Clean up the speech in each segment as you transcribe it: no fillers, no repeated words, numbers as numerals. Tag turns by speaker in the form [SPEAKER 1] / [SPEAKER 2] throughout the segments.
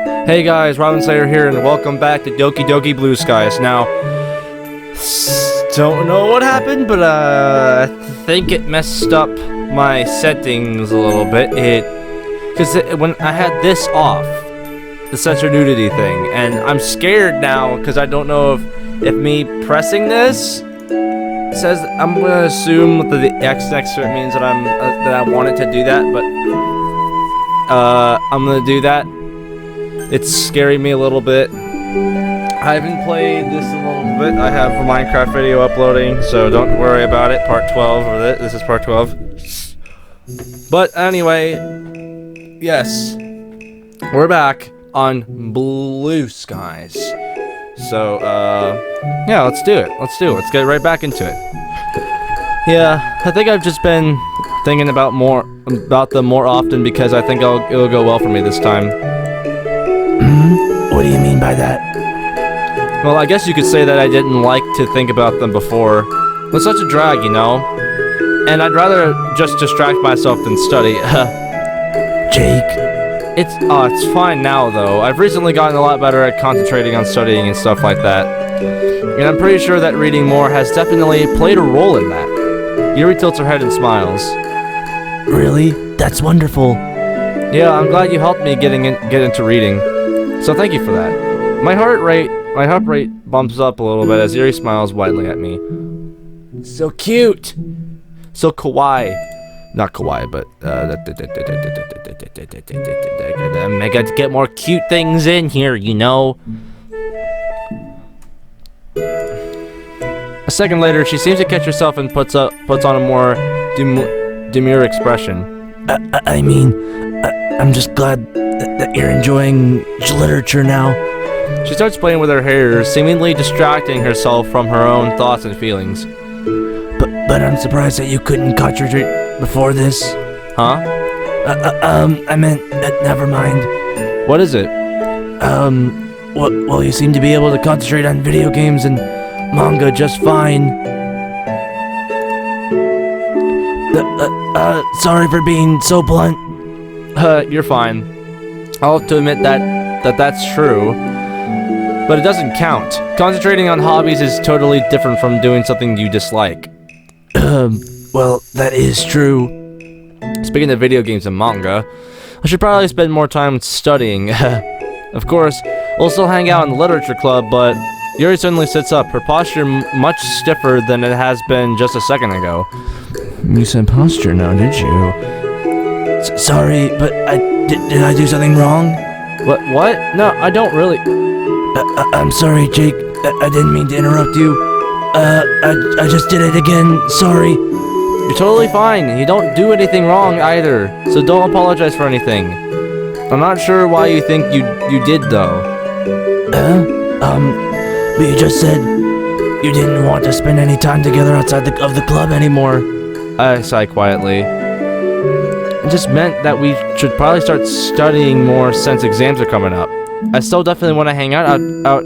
[SPEAKER 1] Hey guys, Robin Slayer here, and welcome back to Doki Blue Skies. Now, don't know what happened, but I think it messed up my settings a little bit. Because when I had this off, the censor nudity thing, and I'm scared now because I don't know if me pressing this says, I'm gonna assume that the X next to it means that that I want it to do that, but I'm gonna do that. It's scaring me a little bit. I haven't played this a little bit. I have a Minecraft video uploading, so don't worry about it. Part 12 of it. This is part 12. But anyway, yes, we're back on Blue Skies. So, yeah, let's do it. Let's get right back into it. Yeah, I think I've just been thinking about them more often because I think it'll go well for me this time.
[SPEAKER 2] What do you mean by that?
[SPEAKER 1] Well, I guess you could say that I didn't like to think about them before. It's such a drag, you know? And I'd rather just distract myself than study.
[SPEAKER 2] Jake?
[SPEAKER 1] It's fine now, though. I've recently gotten a lot better at concentrating on studying and stuff like that. And I'm pretty sure that reading more has definitely played a role in that. Yuri tilts her head and smiles.
[SPEAKER 2] Really? That's wonderful.
[SPEAKER 1] Yeah, I'm glad you helped me get into reading. So thank you for that. My heart rate bumps up a little bit as Yuri smiles widely at me. So cute! So kawaii. Not kawaii, but I got to get more cute things in here, you know? A second later, she seems to catch herself and puts on a more demure expression.
[SPEAKER 2] I'm just glad that you're enjoying literature now.
[SPEAKER 1] She starts playing with her hair, seemingly distracting herself from her own thoughts and feelings.
[SPEAKER 2] But I'm surprised that you couldn't concentrate before this.
[SPEAKER 1] Huh?
[SPEAKER 2] I meant, never mind.
[SPEAKER 1] What is it?
[SPEAKER 2] Well, you seem to be able to concentrate on video games and manga just fine. Sorry for being so blunt.
[SPEAKER 1] You're fine. I'll have to admit that's true, but it doesn't count. Concentrating on hobbies is totally different from doing something you dislike.
[SPEAKER 2] Well, that is true.
[SPEAKER 1] Speaking of video games and manga, I should probably spend more time studying. Of course, we'll still hang out in the literature club, but Yuri suddenly sits up, her posture much stiffer than it has been just a second ago. You said posture now, did you?
[SPEAKER 2] Sorry, but did I do something wrong?
[SPEAKER 1] What? No, I don't really.
[SPEAKER 2] I'm sorry, Jake. I didn't mean to interrupt you. I just did it again. Sorry.
[SPEAKER 1] You're totally fine. You don't do anything wrong either, so don't apologize for anything. I'm not sure why you think you did though.
[SPEAKER 2] But you just said you didn't want to spend any time together outside of the club anymore.
[SPEAKER 1] I sigh quietly. It just meant that we should probably start studying more since exams are coming up. I still definitely want to hang out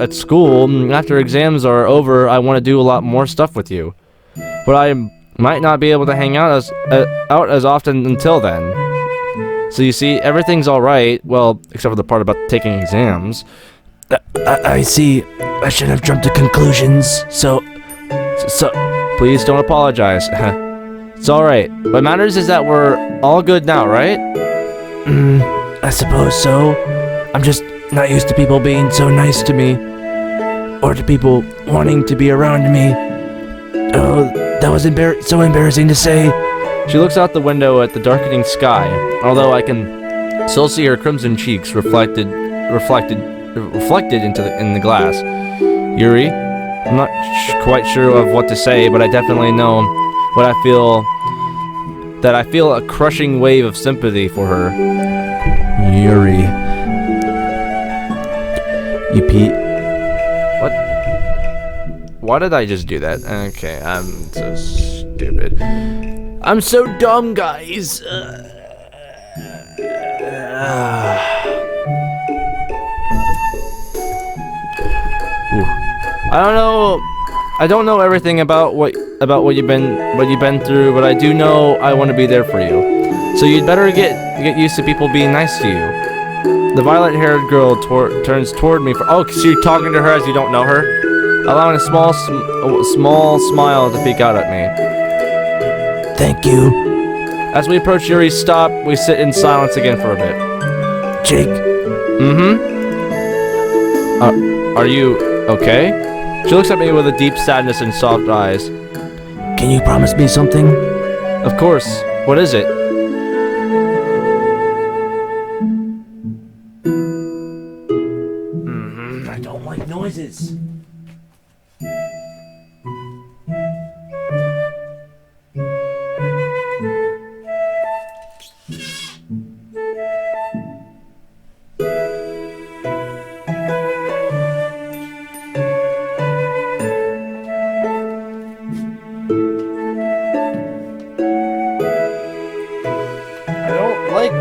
[SPEAKER 1] at school. After exams are over, I want to do a lot more stuff with you. But I might not be able to hang out as often until then. So you see, everything's alright. Well, except for the part about taking exams.
[SPEAKER 2] I see. I should have jumped to conclusions. So
[SPEAKER 1] please don't apologize. It's alright. What matters is that we're all good now, right?
[SPEAKER 2] I suppose so. I'm just not used to people being so nice to me. Or to people wanting to be around me. Oh, that was so embarrassing to say.
[SPEAKER 1] She looks out the window at the darkening sky, although I can still see her crimson cheeks reflected in the glass. Yuri, I'm not quite sure of what to say, but I definitely know what I feel. That I feel a crushing wave of sympathy for her.
[SPEAKER 2] Yuri. You Pete.
[SPEAKER 1] What? Why did I just do that? Okay, I'm so stupid. I'm so dumb, guys. I don't know everything about what you've been through, but I do know I want to be there for you. So you'd better get used to people being nice to you. The violet-haired girl turns toward me for— oh, so you're talking to her as you don't know her? Allowing a small smile to peek out at me.
[SPEAKER 2] Thank you.
[SPEAKER 1] As we approach Yuri's stop, we sit in silence again for a bit.
[SPEAKER 2] Jake?
[SPEAKER 1] Are you okay? She looks at me with a deep sadness and soft eyes.
[SPEAKER 2] Can you promise me something?
[SPEAKER 1] Of course. What is it?
[SPEAKER 2] I don't like noises.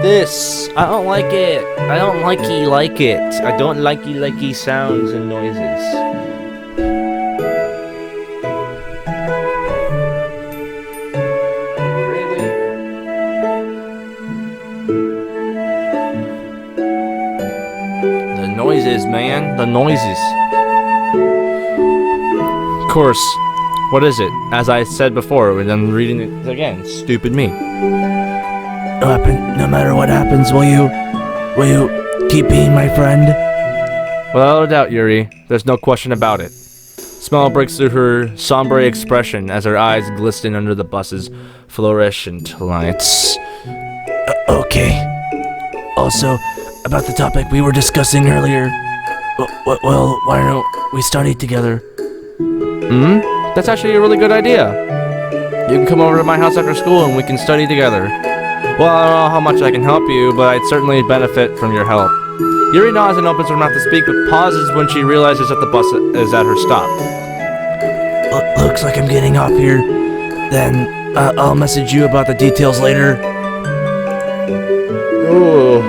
[SPEAKER 1] This. I don't like it. I don't likey like it. I don't likey sounds and noises. Really? The noises, man. The noises. Of course. What is it? As I said before, and I'm reading it again. Stupid me.
[SPEAKER 2] No matter what happens, will you keep being my friend?
[SPEAKER 1] Without a doubt, Yuri. There's no question about it. Smile breaks through her somber expression as her eyes glisten under the bus's fluorescent lights.
[SPEAKER 2] Okay. Also, about the topic we were discussing earlier. Well, why don't we study together?
[SPEAKER 1] That's actually a really good idea. You can come over to my house after school and we can study together. Well, I don't know how much I can help you, but I'd certainly benefit from your help. Yuri nods and opens her mouth to speak, but pauses when she realizes that the bus is at her stop.
[SPEAKER 2] Looks like I'm getting off here. Then, I'll message you about the details later.
[SPEAKER 1] Ooh.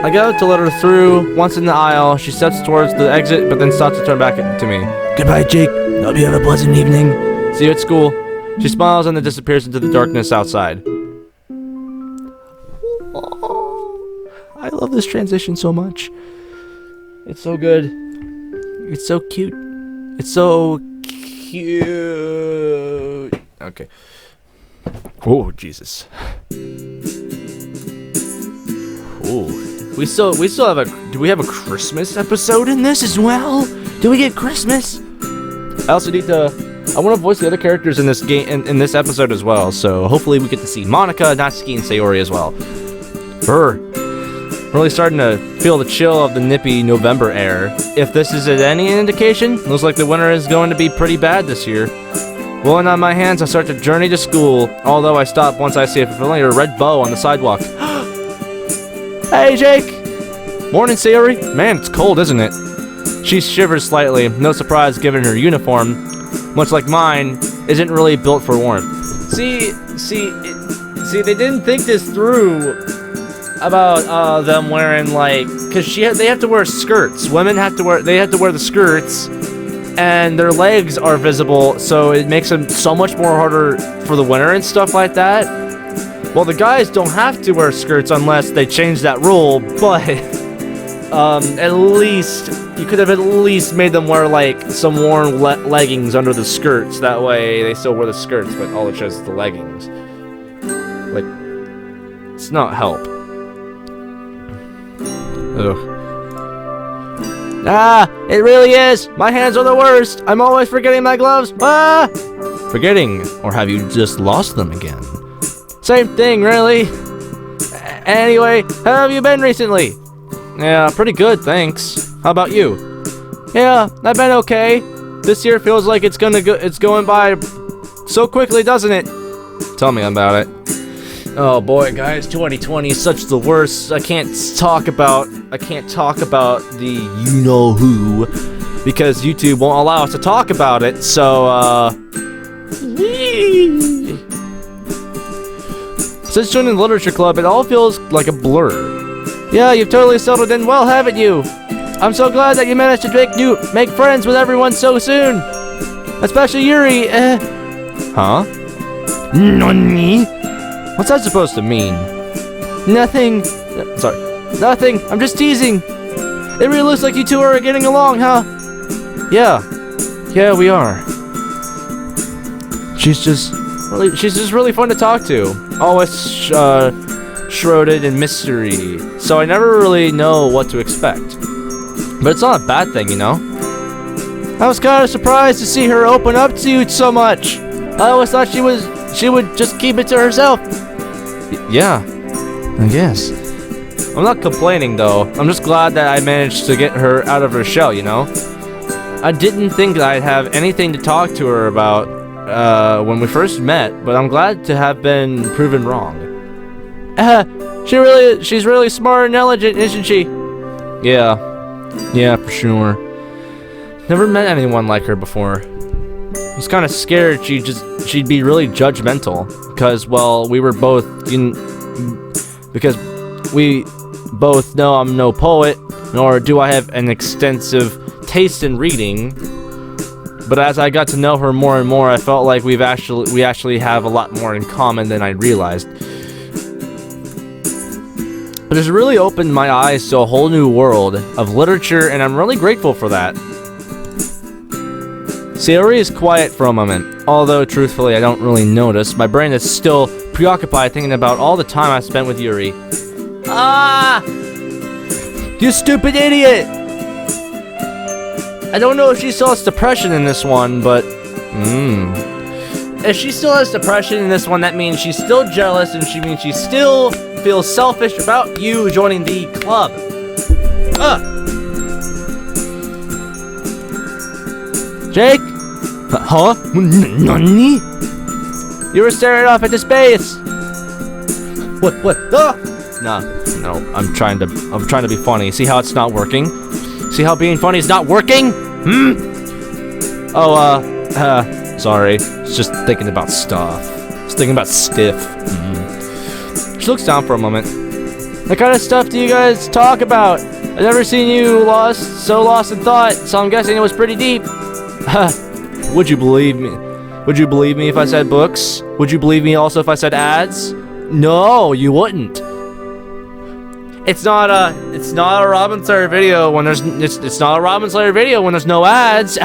[SPEAKER 1] I get out to let her through. Once in the aisle, she steps towards the exit, but then stops to turn back to me.
[SPEAKER 2] Goodbye, Jake. Hope you have a pleasant evening.
[SPEAKER 1] See you at school. She smiles and then disappears into the darkness outside. I love this transition so much. It's so good. It's so cute. It's so cute. Okay. Oh, Jesus. Oh. We still have a— do we have a Christmas episode in this as well? Do we get Christmas? I also need to— I want to voice the other characters in this game, in this episode as well, so hopefully we get to see Monica, Natsuki, and Sayori as well. Really starting to feel the chill of the nippy November air. If this is any indication, looks like the winter is going to be pretty bad this year. Rolling on my hands, I start to journey to school, although I stop once I see a familiar red bow on the sidewalk. Hey, Jake! Morning, Sayori. Man, it's cold, isn't it? She shivers slightly, no surprise given her uniform, much like mine, isn't really built for warmth. See, they didn't think this through about them wearing, like, because they have to wear skirts. Women have to wear the skirts, and their legs are visible, so it makes them so much more harder for the winter and stuff like that. Well, the guys don't have to wear skirts unless they change that rule, but at least you could have at least made them wear like some worn leggings under the skirts. That way they still wear the skirts, but all it shows is the leggings. Like, it's not help. Ugh. Ah, it really is. My hands are the worst. I'm always forgetting my gloves. Ah! Forgetting, or have you just lost them again? Same thing, really. Anyway, how have you been recently? Yeah, pretty good, thanks. How about you? Yeah, I've been okay. This year feels like it's going by so quickly, doesn't it? Tell me about it. Oh boy, guys, 2020 is such the worst. I can't talk about the you know who because YouTube won't allow us to talk about it. So since joining the literature club, it all feels like a blur. Yeah, you've totally settled in well, haven't you? I'm so glad that you managed to make friends with everyone so soon. Especially Yuri. Huh? Nani? What's that supposed to mean?
[SPEAKER 2] Nothing.
[SPEAKER 1] Sorry.
[SPEAKER 2] Nothing. I'm just teasing. It really looks like you two are getting along, huh?
[SPEAKER 1] Yeah.
[SPEAKER 2] Yeah, we are. She's just really fun to talk to.
[SPEAKER 1] Always shrouded in mystery. So I never really know what to expect. But it's not a bad thing, you know?
[SPEAKER 2] I was kind of surprised to see her open up to you so much. I always thought she would just keep it to herself.
[SPEAKER 1] Yeah.
[SPEAKER 2] I guess.
[SPEAKER 1] I'm not complaining though. I'm just glad that I managed to get her out of her shell, you know? I didn't think that I'd have anything to talk to her about when we first met, but I'm glad to have been proven wrong.
[SPEAKER 2] She's really smart and intelligent, isn't she?
[SPEAKER 1] Yeah. Yeah, for sure. Never met anyone like her before. I was kind of scared she'd be really judgmental because, well, we both know I'm no poet, nor do I have an extensive taste in reading. But as I got to know her more and more, I felt like we actually have a lot more in common than I realized. But it's really opened my eyes to a whole new world of literature, and I'm really grateful for that. Sayori is quiet for a moment, although truthfully I don't really notice. My brain is still preoccupied thinking about all the time I spent with Yuri.
[SPEAKER 2] Ah! You stupid idiot!
[SPEAKER 1] I don't know if she still has depression in this one, but... If she still has depression in this one, that means she's still jealous, and she means she still feels selfish about you joining the club.
[SPEAKER 2] Jake? Huh? Nani? You were staring off into space.
[SPEAKER 1] What? No, I'm trying to be funny. See how it's not working? See how being funny is not working? Sorry. It's just thinking about stuff. Just thinking about stiff. She looks down for a moment.
[SPEAKER 2] What kind of stuff do you guys talk about? I've never seen you so lost in thought, so I'm guessing it was pretty deep.
[SPEAKER 1] Would you believe me? Would you believe me if I said books? Would you believe me also if I said ads? No, you wouldn't. It's not a Robin Slayer video when there's it's not a Robin Slayer video when there's no ads.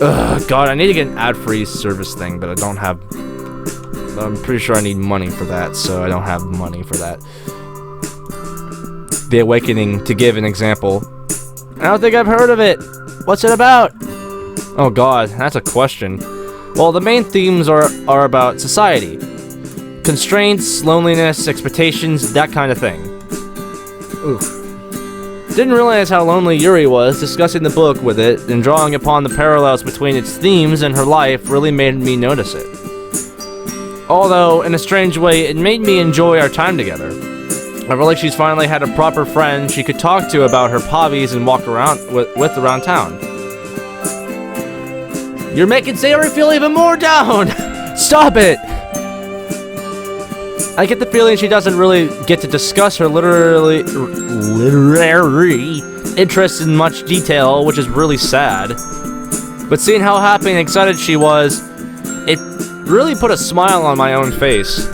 [SPEAKER 1] Ugh, God, I need to get an ad-free service thing, but I don't have. I'm pretty sure I need money for that, so I don't have money for that. The Awakening, to give an example.
[SPEAKER 2] I don't think I've heard of it. What's it about?
[SPEAKER 1] Oh God, that's a question. Well, the main themes are about society. Constraints, loneliness, expectations, that kind of thing. Oof. Didn't realize how lonely Yuri was. Discussing the book with it and drawing upon the parallels between its themes and her life really made me notice it. Although, in a strange way, it made me enjoy our time together. I feel like she's finally had a proper friend she could talk to about her hobbies and walk around with around town.
[SPEAKER 2] You're making Sayori feel even more down! Stop it!
[SPEAKER 1] I get the feeling she doesn't really get to discuss her literary interests in much detail, which is really sad. But seeing how happy and excited she was, it really put a smile on my own face.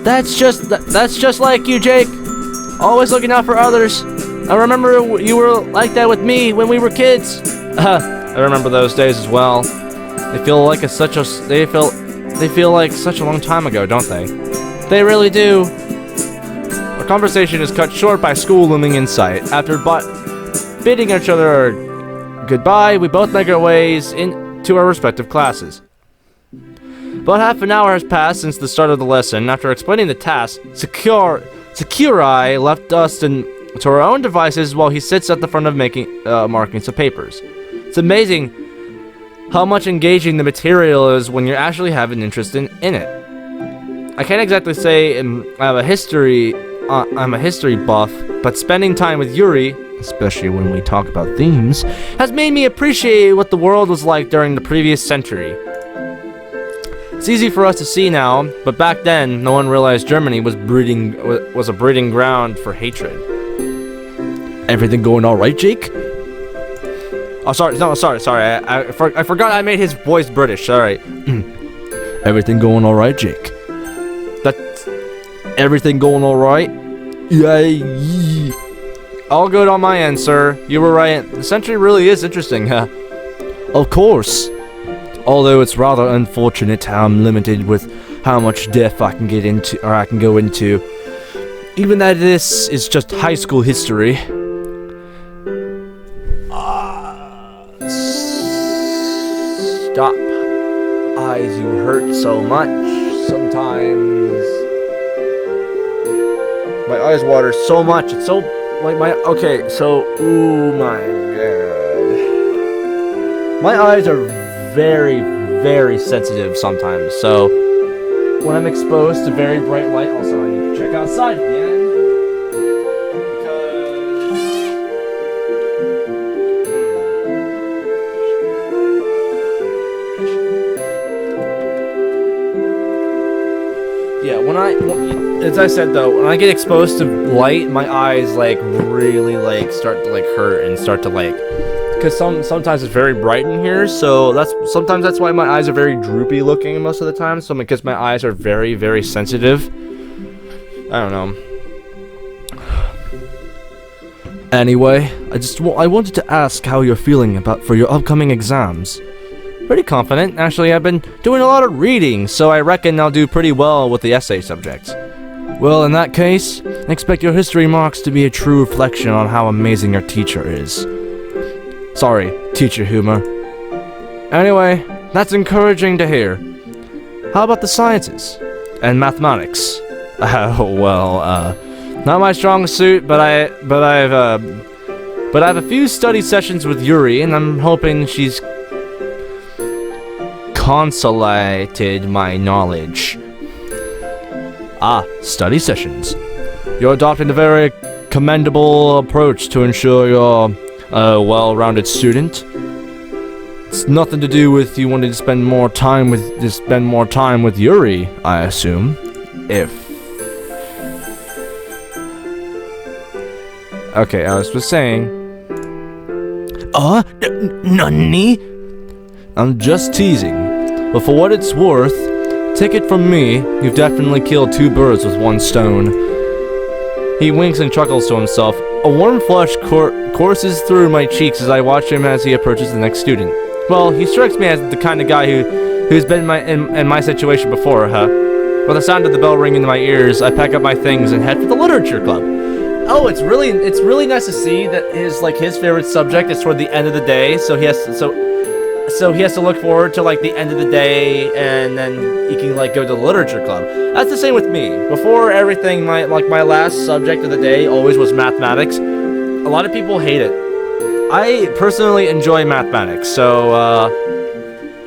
[SPEAKER 2] That's just like you, Jake. Always looking out for others. I remember you were like that with me when we were kids.
[SPEAKER 1] I remember those days as well. They feel like such a long time ago, don't they?
[SPEAKER 2] They really do.
[SPEAKER 1] Our conversation is cut short by school looming in sight. After bidding each other goodbye, we both make our ways into our respective classes. About half an hour has passed since the start of the lesson. After explaining the task, Sakurai left us to our own devices while he sits at the front of marking some papers. It's amazing how much engaging the material is when you actually have an interest in it. I can't exactly say I'm a history buff, but spending time with Yuri, especially when we talk about themes, has made me appreciate what the world was like during the previous century. It's easy for us to see now, but back then, no one realized Germany was a breeding ground for hatred.
[SPEAKER 2] Everything going all right, Jake?
[SPEAKER 1] Oh, sorry. I forgot I made his voice British. Sorry.
[SPEAKER 2] Everything going alright, Jake?
[SPEAKER 1] That's everything going alright?
[SPEAKER 2] Yay!
[SPEAKER 1] All good on my end, sir. You were right. The century really is interesting, huh?
[SPEAKER 2] Of course. Although it's rather unfortunate how I'm limited with how much depth I can get into, or I can go into. Even that this is just high school history.
[SPEAKER 1] Stop. Eyes, you hurt so much. Sometimes my eyes water so much. It's so like my okay. So, oh my god, my eyes are very, very sensitive sometimes. So when I'm exposed to very bright light, also I need to check outside again. Yeah, as I said though, when I get exposed to light, my eyes like really like start to like hurt and start to like, because sometimes it's very bright in here, so sometimes that's why my eyes are very droopy looking most of the time. So because my eyes are very, very sensitive. I don't know.
[SPEAKER 2] Anyway, I wanted to ask how you're feeling for your upcoming exams.
[SPEAKER 1] Pretty confident. Actually, I've been doing a lot of reading, so I reckon I'll do pretty well with the essay subjects.
[SPEAKER 2] Well, in that case, expect your history marks to be a true reflection on how amazing your teacher is. Sorry, teacher humor.
[SPEAKER 1] Anyway, that's encouraging to hear.
[SPEAKER 2] How about the sciences?
[SPEAKER 1] And mathematics? Not my strong suit, but I have a few study sessions with Yuri, and I'm hoping she's consolidated my knowledge.
[SPEAKER 2] Study sessions. You're adopting a very commendable approach to ensure you're a well-rounded student. It's nothing to do with you wanting to spend more time with Yuri, I assume.
[SPEAKER 1] Okay, I was just saying.
[SPEAKER 2] Nani? I'm just teasing. But for what it's worth, take it from me, you've definitely killed two birds with one stone.
[SPEAKER 1] He winks and chuckles to himself. A warm flush courses through my cheeks as I watch him as he approaches the next student. Well, he strikes me as the kind of guy who's been in my situation before, huh? With the sound of the bell ringing in my ears, I pack up my things and head for the literature club. Oh, it's really nice to see that his favorite subject is toward the end of the day, so he has to look forward to like the end of the day, and then he can like go to the literature club. That's the same with me. Before everything, my last subject of the day always was mathematics. A lot of people hate it. I personally enjoy mathematics, so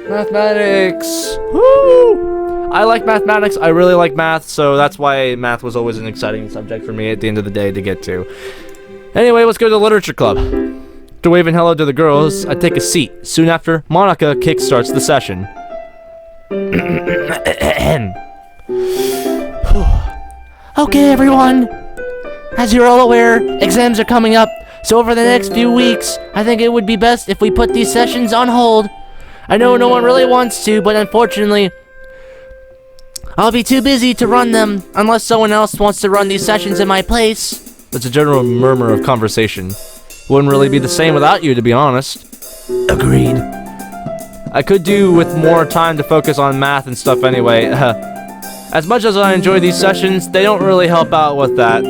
[SPEAKER 1] mathematics. Woo! I like mathematics. I really like math, so that's why math was always an exciting subject for me at the end of the day to get to. Anyway, let's go to the literature club. After waving hello to the girls, I take a seat. Soon after, Monica kickstarts the session.
[SPEAKER 3] Okay, everyone. As you're all aware, exams are coming up, so over the next few weeks, I think it would be best if we put these sessions on hold. I know no one really wants to, but unfortunately, I'll be too busy to run them unless someone else wants to run these sessions in my place.
[SPEAKER 1] There's a general murmur of conversation. Wouldn't really be the same without you, to be honest.
[SPEAKER 2] Agreed.
[SPEAKER 1] I could do with more time to focus on math and stuff anyway. As much as I enjoy these sessions, they don't really help out with that.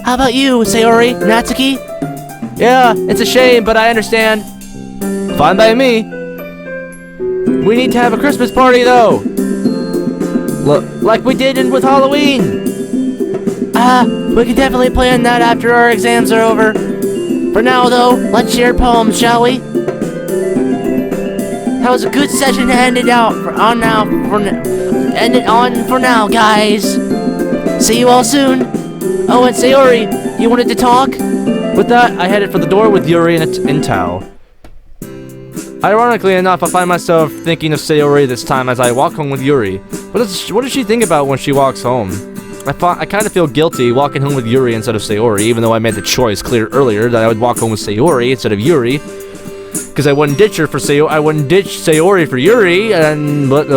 [SPEAKER 3] How about you, Sayori, Natsuki?
[SPEAKER 1] Yeah, it's a shame, but I understand. Fine by me. We need to have a Christmas party, though. Like we did with Halloween.
[SPEAKER 3] We can definitely plan that after our exams are over. For now, though, let's share poems, shall we? That was a good session to end it on for now, guys. See you all soon. Oh, and Sayori, you wanted to talk?
[SPEAKER 1] With that, I headed for the door with Yuri in tow. Ironically enough, I find myself thinking of Sayori this time as I walk home with Yuri. What does she think about when she walks home? I kind of feel guilty walking home with Yuri instead of Sayori, even though I made the choice clear earlier that I would walk home with Sayori instead of Yuri. Because I wouldn't ditch her for I wouldn't ditch Sayori for Yuri, and but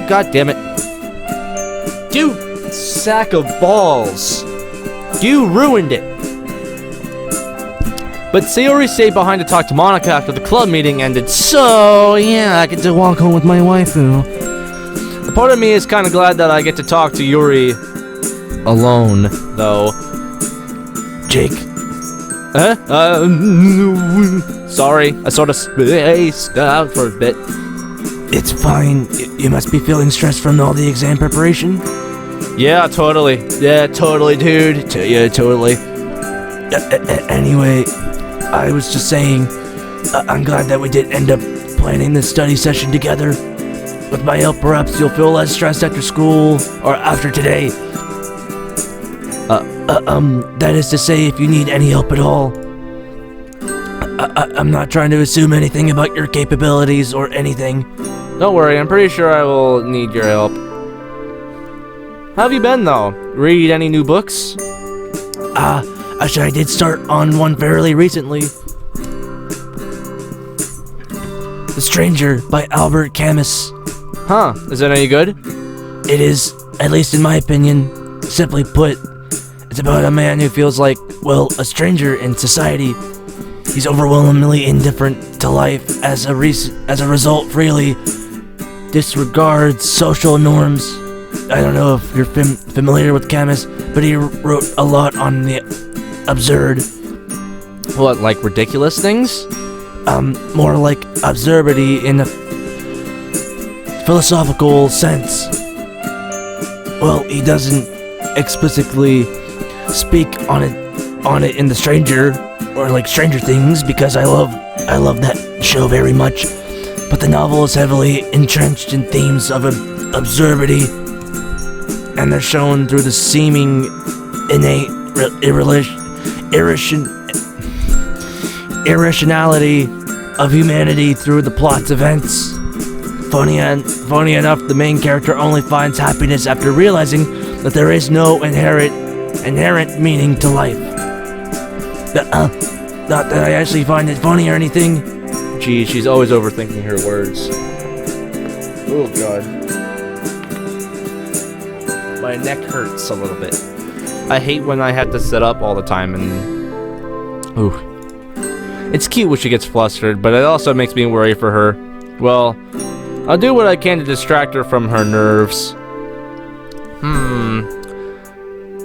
[SPEAKER 1] God damn it, you sack of balls, you ruined it. But Sayori stayed behind to talk to Monica after the club meeting ended. So yeah, I get to walk home with my waifu. A part of me is kind of glad that I get to talk to Yuri alone, though.
[SPEAKER 2] Jake.
[SPEAKER 1] Huh? Sorry, I sort of spaced out for a bit.
[SPEAKER 2] It's fine. You must be feeling stressed from all the exam preparation.
[SPEAKER 1] Yeah, totally. Yeah, totally, dude. Yeah, totally.
[SPEAKER 2] Anyway, I was just saying, I'm glad that we did end up planning this study session together. With my help, perhaps you'll feel less stressed after school, or after today. That is to say, if you need any help at all. I'm not trying to assume anything about your capabilities or anything.
[SPEAKER 1] Don't worry, I'm pretty sure I will need your help. How have you been, though? Read any new books?
[SPEAKER 2] Actually, I did start on one fairly recently. The Stranger by Albert Camus.
[SPEAKER 1] Huh, is it any good?
[SPEAKER 2] It is, at least in my opinion. Simply put, it's about a man who feels like, well, a stranger in society. He's overwhelmingly indifferent to life as a result, freely disregards social norms. I don't know if you're familiar with Camus, but he wrote a lot on the absurd.
[SPEAKER 1] What, like ridiculous things?
[SPEAKER 2] More like absurdity in a philosophical sense. Well, he doesn't explicitly speak on it in The Stranger, or like Stranger Things, because I love that show very much. But the novel is heavily entrenched in themes of absurdity, and they're shown through the seeming innate irrationality of humanity through the plot's events. Funny enough, the main character only finds happiness after realizing that there is no inherent meaning to life. Not that I actually find it funny or anything.
[SPEAKER 1] Gee, she's always overthinking her words. Oh god. My neck hurts a little bit. I hate when I have to sit up all the time and... Ooh. It's cute when she gets flustered, but it also makes me worry for her. Well, I'll do what I can to distract her from her nerves.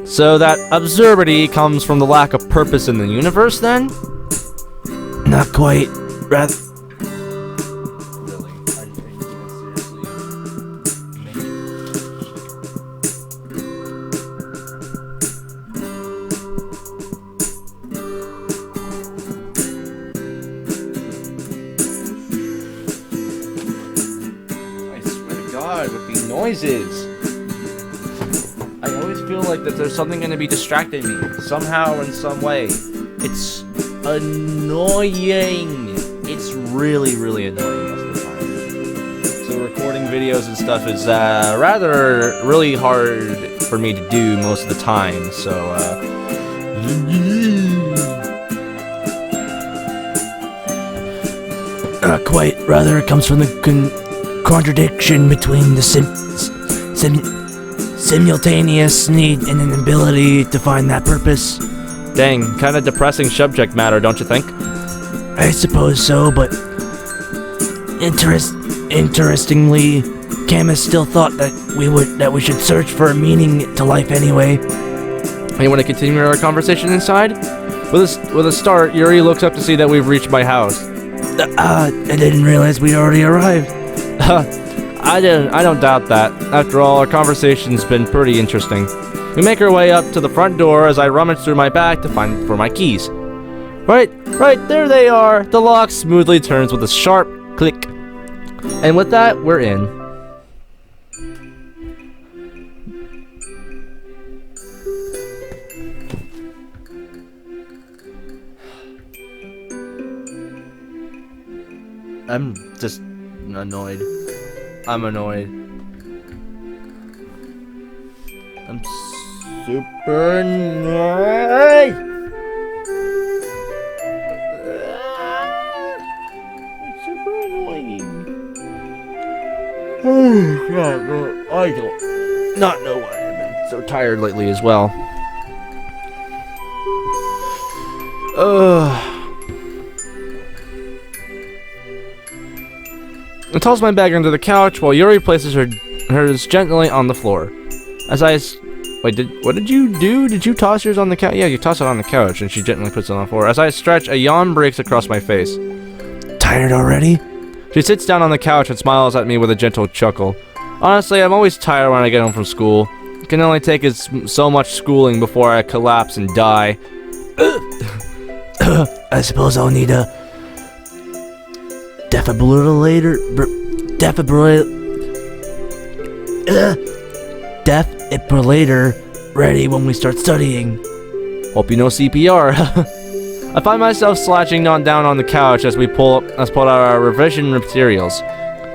[SPEAKER 1] So that absurdity comes from the lack of purpose in the universe, then?
[SPEAKER 2] Not quite. Rather...
[SPEAKER 1] Really? I swear to God, with these noises. I always feel like that there's something going to be distracting me, somehow in some way. It's annoying. It's really, really annoying most of the time. So recording videos and stuff is rather really hard for me to do most of the time, so
[SPEAKER 2] Not quite. Rather, it comes from the contradiction between the simultaneous need and an ability to find that purpose.
[SPEAKER 1] Dang, kind of depressing subject matter, don't you think?
[SPEAKER 2] I suppose so, but interestingly, Camus still thought that we should search for a meaning to life anyway.
[SPEAKER 1] You want to continue our conversation inside? With a start, Yuri looks up to see that we've reached my house.
[SPEAKER 2] I didn't realize we'd already arrived.
[SPEAKER 1] I don't doubt that. After all, our conversation's been pretty interesting. We make our way up to the front door as I rummage through my bag to find for my keys. Right, there they are. The lock smoothly turns with a sharp click. And with that, we're in. I'm just annoyed. I'm annoyed. I'm super annoyed. Oh, God, I don't not know why I've been so tired lately as well. I toss my bag under the couch while Yuri places hers gently on the floor. As I wait, what did you do? Did you toss yours on the couch? Yeah, you toss it on the couch, and she gently puts it on the floor. As I stretch, a yawn breaks across my face.
[SPEAKER 2] Tired already?
[SPEAKER 1] She sits down on the couch and smiles at me with a gentle chuckle. Honestly, I'm always tired when I get home from school. It can only take so much schooling before I collapse and die.
[SPEAKER 2] I suppose I'll need a defibrillator ready when we start studying.
[SPEAKER 1] Hope you know CPR. I find myself slouching down on the couch as we pull out our revision materials.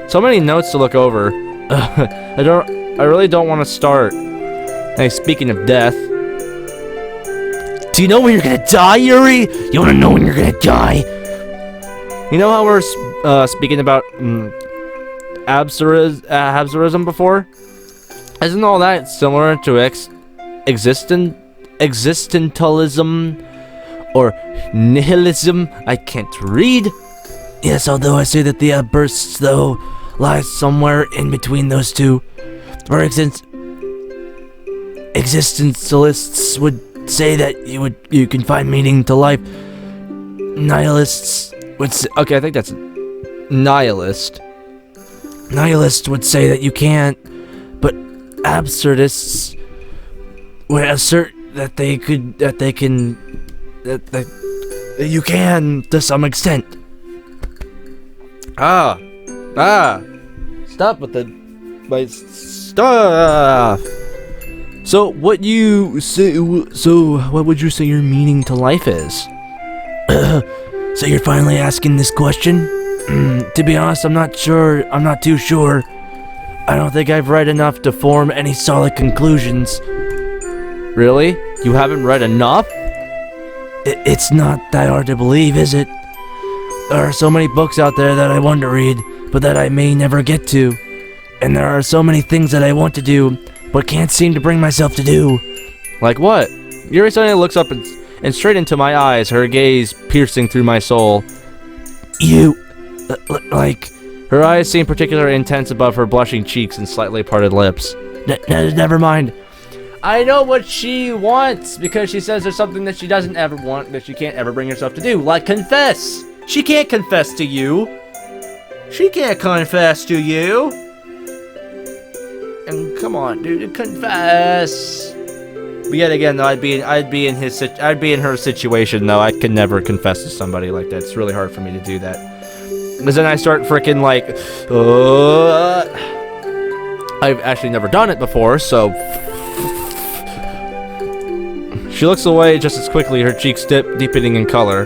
[SPEAKER 1] So many notes to look over. I really don't want to start. Hey, speaking of death.
[SPEAKER 2] Do you know when you're gonna die, Yuri? You wanna know when you're gonna die?
[SPEAKER 1] You know how we're speaking about absurdism before? Isn't all that similar to existentialism or nihilism? I can't read.
[SPEAKER 2] Yes, although I say that the outbursts, though, lies somewhere in between those two. For existentialists would say that you can find meaning to life. Nihilists would say,
[SPEAKER 1] okay, I think that's nihilist.
[SPEAKER 2] Nihilists would say that you can't, but absurdists would assert that you can to some extent.
[SPEAKER 1] Stop with my stuff. So what would you say your meaning to life is?
[SPEAKER 2] So you're finally asking this question? To be honest, I'm not too sure. I don't think I've read enough to form any solid conclusions.
[SPEAKER 1] Really? You haven't read enough?
[SPEAKER 2] It's not that hard to believe, is it? There are so many books out there that I want to read, but that I may never get to. And there are so many things that I want to do, but can't seem to bring myself to do.
[SPEAKER 1] Like what? Yuri suddenly looks up and straight into my eyes, her gaze piercing through my soul. Her eyes seem particularly intense above her blushing cheeks and slightly parted lips.
[SPEAKER 2] Never mind.
[SPEAKER 1] I know what she wants, because she says there's something that she doesn't ever want, that she can't ever bring herself to do, like confess. She can't confess to you. She can't confess to you. And come on, dude, confess. But yet again, though, I'd be in her situation, though. I could never confess to somebody like that. It's really hard for me to do that. Because then I start freaking like, I've actually never done it before, so. She looks away just as quickly, her cheeks deepening in color.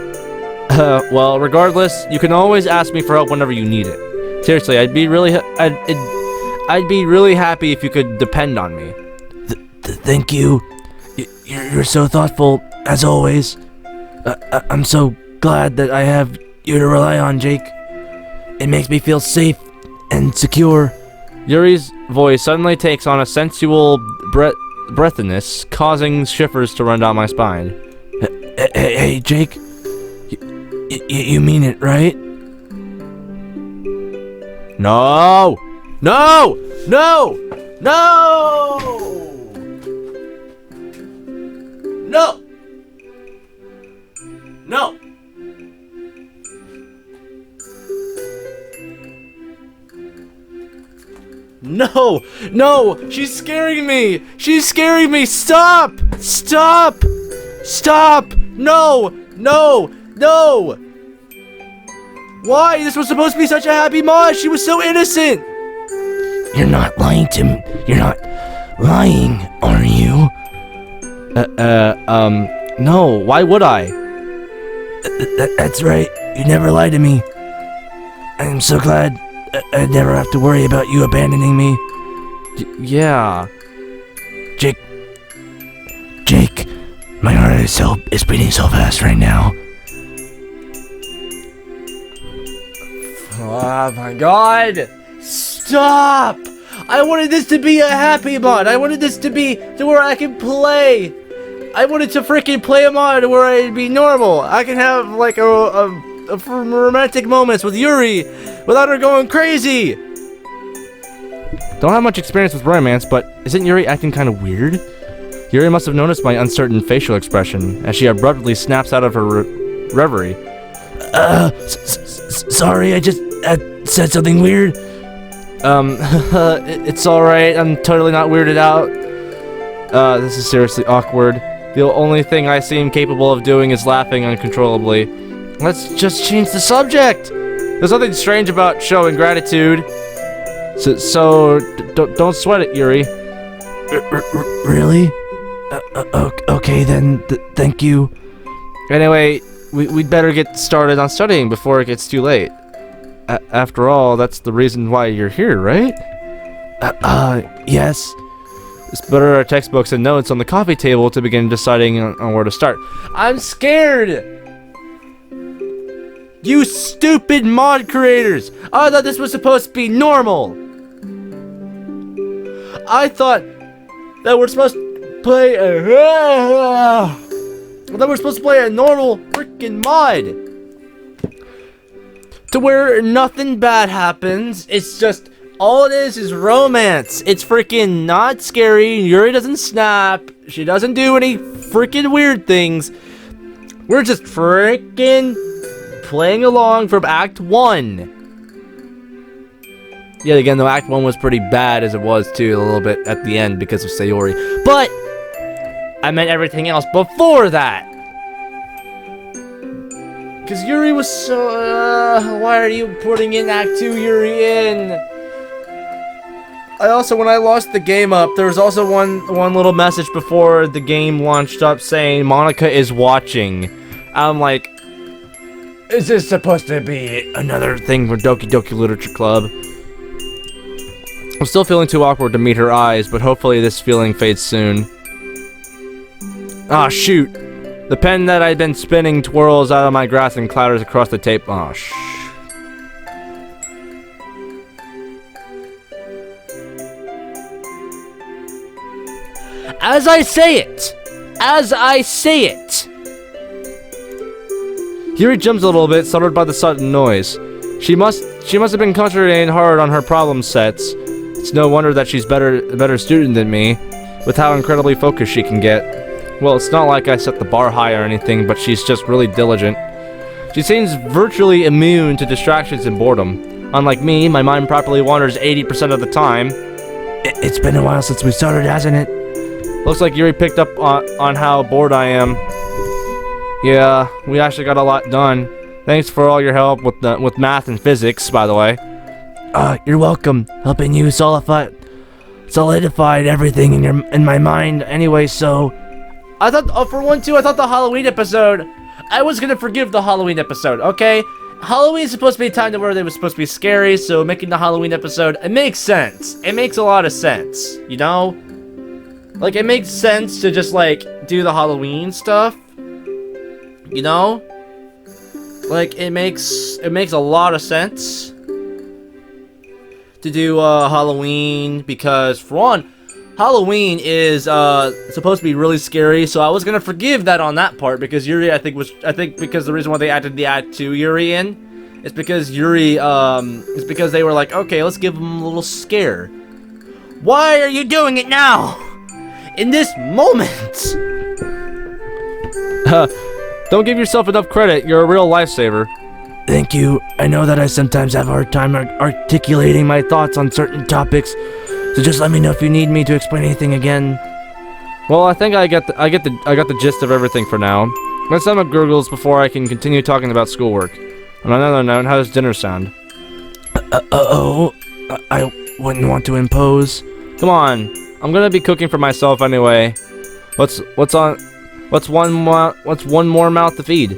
[SPEAKER 1] Well, regardless, you can always ask me for help whenever you need it. Seriously, I'd be really happy if you could depend on me.
[SPEAKER 2] Thank you. You're so thoughtful, as always. I'm so glad that I have you to rely on, Jake. It makes me feel safe and secure.
[SPEAKER 1] Yuri's voice suddenly takes on a sensual breathiness, causing shivers to run down my spine.
[SPEAKER 2] Hey, Jake. You mean it, right?
[SPEAKER 1] No! No! No! No! No! No! No! No! She's scaring me! She's scaring me! Stop! Stop! Stop! No! No! No! Why? This was supposed to be such a happy mosh! She was so innocent!
[SPEAKER 2] You're not lying to me. You're not lying, are you?
[SPEAKER 1] No. Why would I?
[SPEAKER 2] That's right. You never lie to me. I'm so glad I never have to worry about you abandoning me.
[SPEAKER 1] Yeah.
[SPEAKER 2] Jake, my heart is beating so fast right now.
[SPEAKER 1] Oh my god! Stop! Stop! I wanted this to be a happy mod. I wanted this to be to where I can play. I wanted to freaking play a mod where I'd be normal. I can have like a romantic moments with Yuri without her going crazy. Don't have much experience with romance, but isn't Yuri acting kind of weird? Yuri must have noticed my uncertain facial expression as she abruptly snaps out of her reverie.
[SPEAKER 2] Sorry, I just said something weird.
[SPEAKER 1] It's alright, I'm totally not weirded out. This is seriously awkward. The only thing I seem capable of doing is laughing uncontrollably. Let's just change the subject! There's nothing strange about showing gratitude. So don't sweat it, Yuri.
[SPEAKER 2] Really? Okay then, thank you.
[SPEAKER 1] Anyway, we'd better get started on studying before it gets too late. After all, that's the reason why you're here, right?
[SPEAKER 2] Yes.
[SPEAKER 1] It's better our textbooks and notes on the coffee table to begin deciding on where to start. I'm scared! You stupid mod creators! I thought this was supposed to be normal! I thought that we're supposed to play a... that we're supposed to play a normal freaking mod! To where nothing bad happens, it's just... all it is romance. It's freaking not scary. Yuri doesn't snap. She doesn't do any freaking weird things. We're just freaking playing along from Act 1. Yet again, though, Act 1 was pretty bad as it was, too, a little bit at the end because of Sayori. But I meant everything else before that. Because Yuri was so... why are you putting in Act 2 Yuri in? I also, when I lost the game up, there was also one little message before the game launched up saying Monica is watching. I'm like, is this supposed to be another thing for Doki Doki Literature Club? I'm still feeling too awkward to meet her eyes, but hopefully this feeling fades soon. Ah, shoot. The pen that I'd been spinning twirls out of my grasp and clatters across the tape. Oh, As I say it! Yuri jumps a little bit, startled by the sudden noise. She must have been concentrating hard on her problem sets. It's no wonder that she's a better student than me, with how incredibly focused she can get. Well, it's not like I set the bar high or anything, but she's just really diligent. She seems virtually immune to distractions and boredom. Unlike me, my mind properly wanders 80% of the time.
[SPEAKER 2] It's been a while since we started, hasn't it?
[SPEAKER 1] Looks like Yuri picked up on how bored I am. Yeah, we actually got a lot done. Thanks for all your help with math and physics, by the way.
[SPEAKER 2] You're welcome. Helping you solidified everything in my mind anyway, so...
[SPEAKER 1] I thought, for one too, I thought the Halloween episode, I was gonna forgive the Halloween episode, okay? Halloween is supposed to be a time where they were supposed to be scary, so making the Halloween episode, it makes sense. It makes a lot of sense, you know? Like, it makes sense to just, like, do the Halloween stuff, you know? Like, it makes a lot of sense to do, Halloween, because, for one, Halloween is, supposed to be really scary, so I was gonna forgive that on that part, because Yuri, I think because the reason why they added the Act 2 Yuri in, is because Yuri, is because they were like, okay, let's give him a little scare. Why are you doing it now? In this moment! Don't give yourself enough credit, you're a real lifesaver.
[SPEAKER 2] Thank you. I know that I sometimes have a hard time articulating my thoughts on certain topics, so just let me know if you need me to explain anything again.
[SPEAKER 1] Well, I think I got the gist of everything for now. Let's have a gurgles before I can continue talking about schoolwork. On another note, how does dinner sound?
[SPEAKER 2] I wouldn't want to impose.
[SPEAKER 1] Come on, I'm gonna be cooking for myself anyway. What's one more mouth to feed?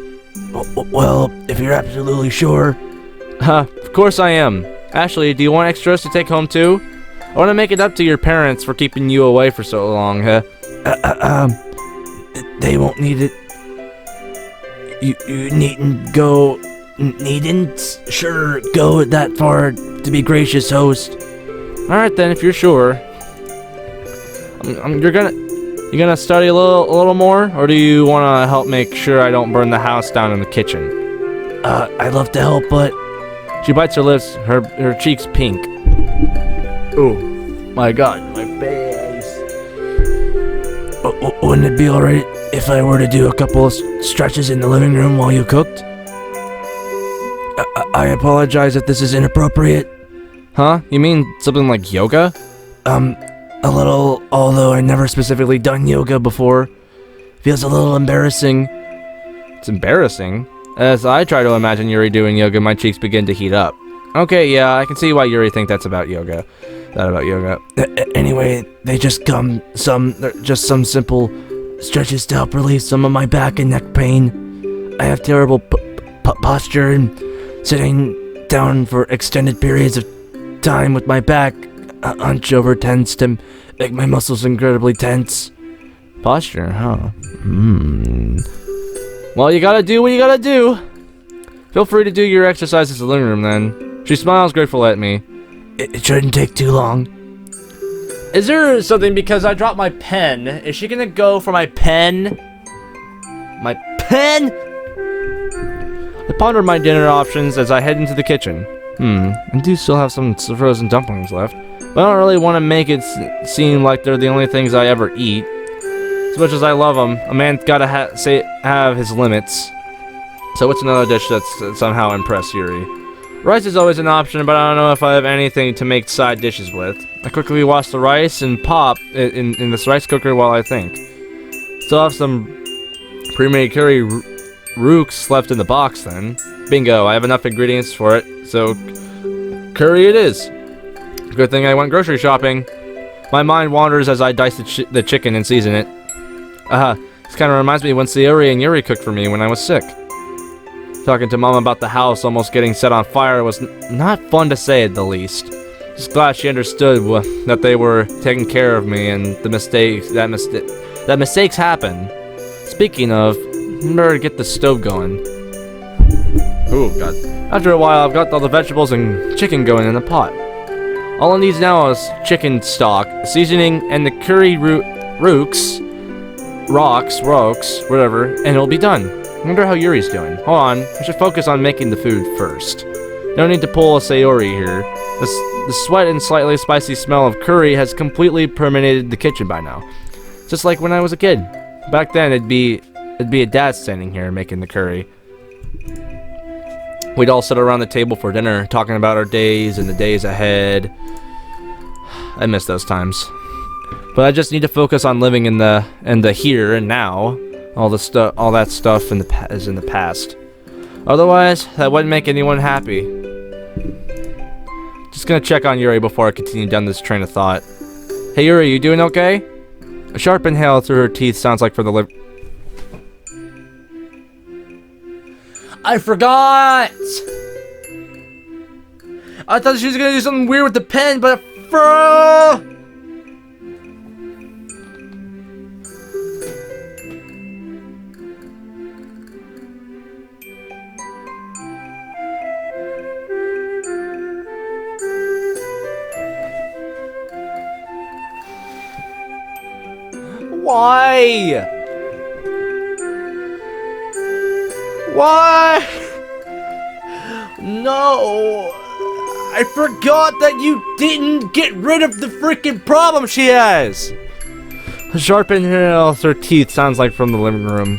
[SPEAKER 2] Well, if you're absolutely sure.
[SPEAKER 1] Of course I am. Ashley, do you want extras to take home too? I want to make it up to your parents for keeping you away for so long, huh?
[SPEAKER 2] They won't need it. You needn't go that far to be gracious host.
[SPEAKER 1] Alright then, if you're sure. You're gonna study a little more, or do you want to help make sure I don't burn the house down in the kitchen?
[SPEAKER 2] I'd love to help, but
[SPEAKER 1] She bites her lips, her cheeks pink. Oh, my God, my face.
[SPEAKER 2] Wouldn't it be alright if I were to do a couple of stretches in the living room while you cooked? I apologize if this is inappropriate.
[SPEAKER 1] Huh? You mean something like yoga?
[SPEAKER 2] A little, although I've never specifically done yoga before. Feels a little embarrassing.
[SPEAKER 1] It's embarrassing. As I try to imagine Yuri doing yoga, my cheeks begin to heat up. Okay, yeah, I can see why Yuri thinks that's about yoga.
[SPEAKER 2] Anyway, they just just some simple stretches to help relieve some of my back and neck pain. I have terrible posture, and sitting down for extended periods of time with my back hunched over tends to make my muscles incredibly tense.
[SPEAKER 1] Posture, huh? Well, you gotta do what you gotta do. Feel free to do your exercises in the living room then. She smiles grateful at me.
[SPEAKER 2] It shouldn't take too long.
[SPEAKER 1] Is there something because I dropped my pen? Is she gonna go for my pen? My pen? I ponder my dinner options as I head into the kitchen. I do still have some frozen dumplings left, but I don't really want to make it seem like they're the only things I ever eat. As much as I love them, a man's gotta have his limits. So what's another dish that's somehow impressed Yuri? Rice is always an option, but I don't know if I have anything to make side dishes with. I quickly wash the rice and pop it in this rice cooker while I think. Still have some pre-made curry rooks left in the box then. Bingo, I have enough ingredients for it, so curry it is. Good thing I went grocery shopping. My mind wanders as I dice the chicken and season it. This kind of reminds me when Sayori and Yuri cooked for me when I was sick. Talking to Mom about the house almost getting set on fire was not fun to say at the least. Just glad she understood that they were taking care of me and the that mistakes happen. Speaking of, better get the stove going. Oh God. After a while, I've got all the vegetables and chicken going in the pot. All it needs now is chicken stock, seasoning, and the curry rooks, whatever, and it'll be done. I wonder how Yuri's doing. Hold on, I should focus on making the food first. No need to pull a Sayori here. The sweat and slightly spicy smell of curry has completely permeated the kitchen by now. Just like when I was a kid. Back then, it'd be a dad standing here making the curry. We'd all sit around the table for dinner, talking about our days and the days ahead. I miss those times. But I just need to focus on living in the here and now. All that stuff is in the past. Otherwise, that wouldn't make anyone happy. Just gonna check on Yuri before I continue down this train of thought. Hey Yuri, you doing okay? A sharp inhale through her teeth sounds like for the I forgot! I thought she was gonna do something weird with the pen, but Why? Why? No. I forgot that you didn't get rid of the freaking problem she has. A sharp inhale through her teeth sounds like from the living room.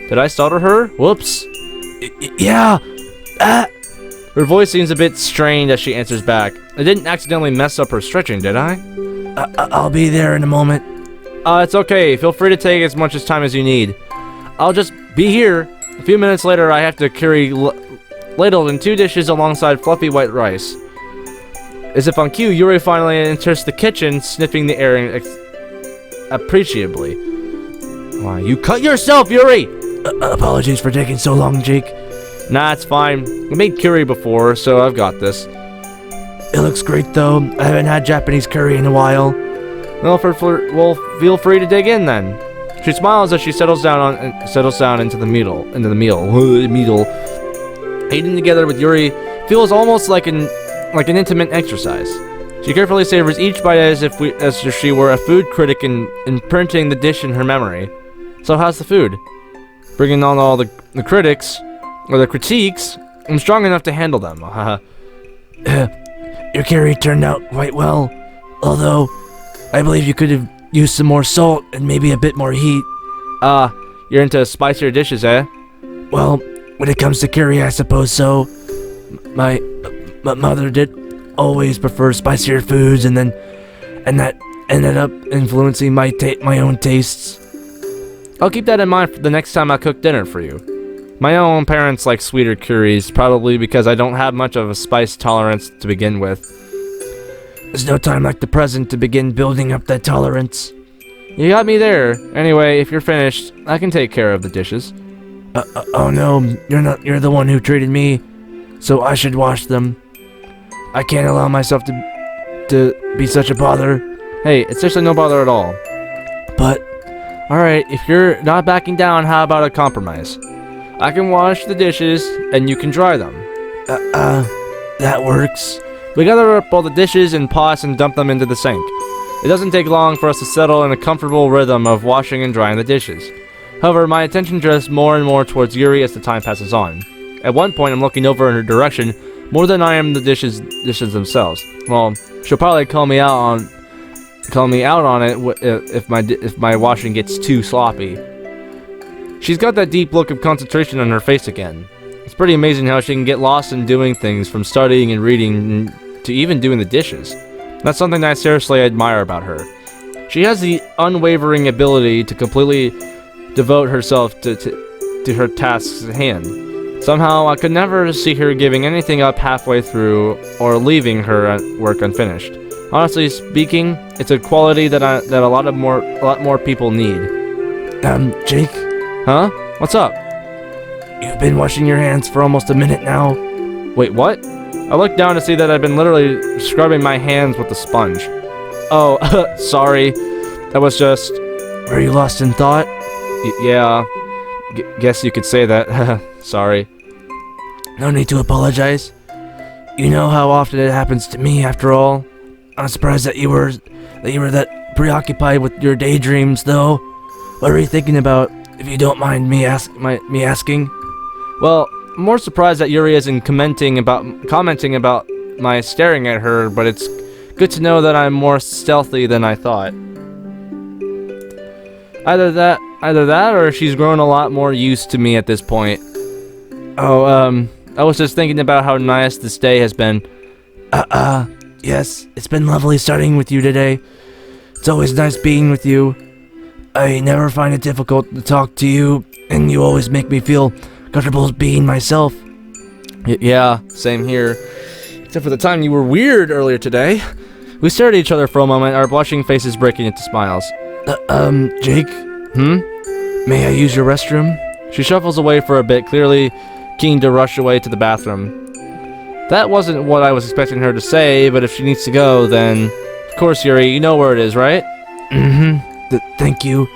[SPEAKER 1] Did I startle her? Whoops.
[SPEAKER 2] Yeah.
[SPEAKER 1] Her voice seems a bit strained as she answers back. I didn't accidentally mess up her stretching, did I?
[SPEAKER 2] I'll be there in a moment.
[SPEAKER 1] It's okay. Feel free to take as much time as you need. I'll just be here. A few minutes later, I have to carry ladled in 2 dishes alongside fluffy white rice. As if on cue, Yuri finally enters the kitchen, sniffing the air appreciably. Why, you cut yourself, Yuri!
[SPEAKER 2] Apologies for taking so long, Jake.
[SPEAKER 1] Nah, it's fine. We made curry before, so I've got this.
[SPEAKER 2] It looks great, though. I haven't had Japanese curry in a while.
[SPEAKER 1] Well, feel free to dig in then. She smiles as she settles down into the meal. Eating together with Yuri feels almost like an intimate exercise. She carefully savors each bite as if she were a food critic and imprinting the dish in her memory. So how's the food? Bringing on all the critics, or the critiques, I'm strong enough to handle them.
[SPEAKER 2] Your curry turned out quite well, although I believe you could have used some more salt and maybe a bit more heat.
[SPEAKER 1] You're into spicier dishes, eh?
[SPEAKER 2] Well, when it comes to curry, I suppose so. My mother did always prefer spicier foods, and that ended up influencing my own tastes.
[SPEAKER 1] I'll keep that in mind for the next time I cook dinner for you. My own parents like sweeter curries, probably because I don't have much of a spice tolerance to begin with.
[SPEAKER 2] There's no time like the present to begin building up that tolerance.
[SPEAKER 1] You got me there. Anyway, if you're finished, I can take care of the dishes.
[SPEAKER 2] Oh no, you're not. You're the one who treated me, so I should wash them. I can't allow myself to be such a bother.
[SPEAKER 1] Hey, it's seriously no bother at all.
[SPEAKER 2] But,
[SPEAKER 1] alright, if you're not backing down, how about a compromise? I can wash the dishes, and you can dry them.
[SPEAKER 2] That works.
[SPEAKER 1] We gather up all the dishes and pots and dump them into the sink. It doesn't take long for us to settle in a comfortable rhythm of washing and drying the dishes. However, my attention drifts more and more towards Yuri as the time passes on. At one point, I'm looking over in her direction more than I am the dishes themselves. Well, she'll probably call me out on it if my washing gets too sloppy. She's got that deep look of concentration on her face again. It's pretty amazing how she can get lost in doing things, from studying and reading to even doing the dishes. That's something that I seriously admire about her. She has the unwavering ability to completely devote herself to her tasks at hand. Somehow, I could never see her giving anything up halfway through or leaving her work unfinished. Honestly speaking, it's a quality that a lot more people need.
[SPEAKER 2] Jake?
[SPEAKER 1] Huh? What's up?
[SPEAKER 2] You've been washing your hands for almost a minute now.
[SPEAKER 1] Wait, what? I looked down to see that I've been literally scrubbing my hands with a sponge. Oh, sorry. That was just...
[SPEAKER 2] Were you lost in thought?
[SPEAKER 1] Yeah. Guess you could say that. Sorry.
[SPEAKER 2] No need to apologize. You know how often it happens to me, after all. I'm surprised that you were that preoccupied with your daydreams, though. What were you thinking about, if you don't mind me asking?
[SPEAKER 1] Well, I'm more surprised that Yuri isn't commenting about my staring at her, but it's good to know that I'm more stealthy than I thought. Either that, or she's grown a lot more used to me at this point. Oh, I was just thinking about how nice this day has been.
[SPEAKER 2] Yes, it's been lovely starting with you today. It's always nice being with you. I never find it difficult to talk to you, and you always make me feel comfortable being myself.
[SPEAKER 1] Yeah, same here. Except for the time you were weird earlier today. We stared at each other for a moment, our blushing faces breaking into smiles.
[SPEAKER 2] Jake? May I use your restroom?
[SPEAKER 1] She shuffles away for a bit, clearly keen to rush away to the bathroom. That wasn't what I was expecting her to say, but if she needs to go, then... Of course, Yuri, you know where it is, right?
[SPEAKER 2] Thank you.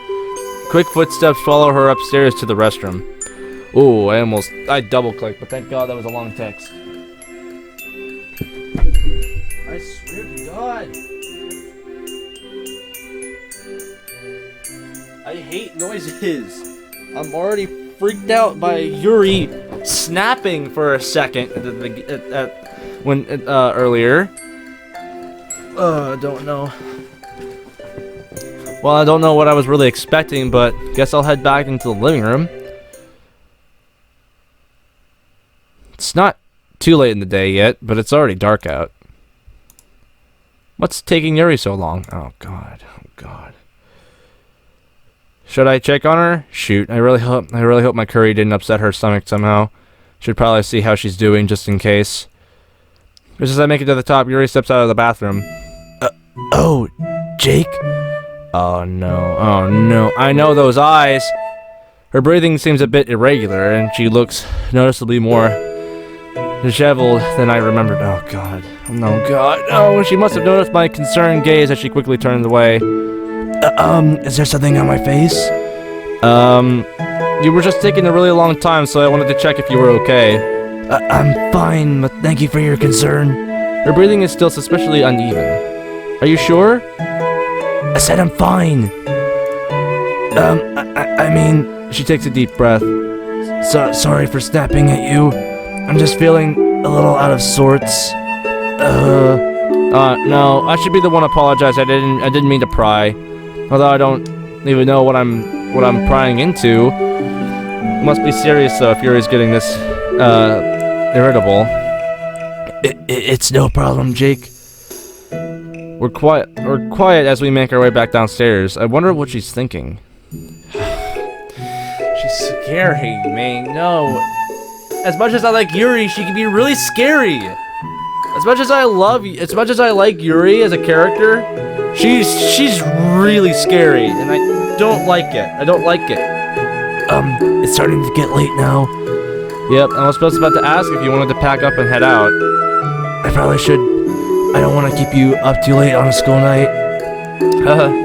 [SPEAKER 1] Quick footsteps follow her upstairs to the restroom. Ooh, I double-clicked, but thank God that was a long text. I swear to God. I hate noises. I'm already freaked out by Yuri snapping for a second earlier. I don't know. Well, I don't know what I was really expecting, but guess I'll head back into the living room. It's not too late in the day yet, but it's already dark out. What's taking Yuri so long? Oh God. Should I check on her? Shoot, I really hope my curry didn't upset her stomach somehow. Should probably see how she's doing just in case. Just as I make it to the top, Yuri steps out of the bathroom.
[SPEAKER 2] Oh, Jake?
[SPEAKER 1] Oh no, I know those eyes. Her breathing seems a bit irregular, and she looks noticeably more disheveled than I remembered. Oh God. Oh, she must have noticed my concerned gaze as she quickly turned away.
[SPEAKER 2] Is there something on my face?
[SPEAKER 1] You were just taking a really long time, so I wanted to check if you were okay.
[SPEAKER 2] I'm fine, but thank you for your concern.
[SPEAKER 1] Her breathing is still suspiciously uneven. Are you sure?
[SPEAKER 2] I said I'm fine. I mean,
[SPEAKER 1] she takes a deep breath.
[SPEAKER 2] Sorry for snapping at you. I'm just feeling a little out of sorts.
[SPEAKER 1] No, I should be the one to apologize. I didn't mean to pry. Although I don't even know what I'm prying into. It must be serious though if Yuri's getting this irritable.
[SPEAKER 2] It's no problem, Jake.
[SPEAKER 1] We're quiet as we make our way back downstairs. I wonder what she's thinking. She's scary, man. No. As much as I like Yuri, she can be really scary. As much as I like Yuri as a character, she's really scary, and I don't like it.
[SPEAKER 2] It's starting to get late now.
[SPEAKER 1] Yep, I was about to ask if you wanted to pack up and head out.
[SPEAKER 2] I probably should. I don't want to keep you up too late on a school night.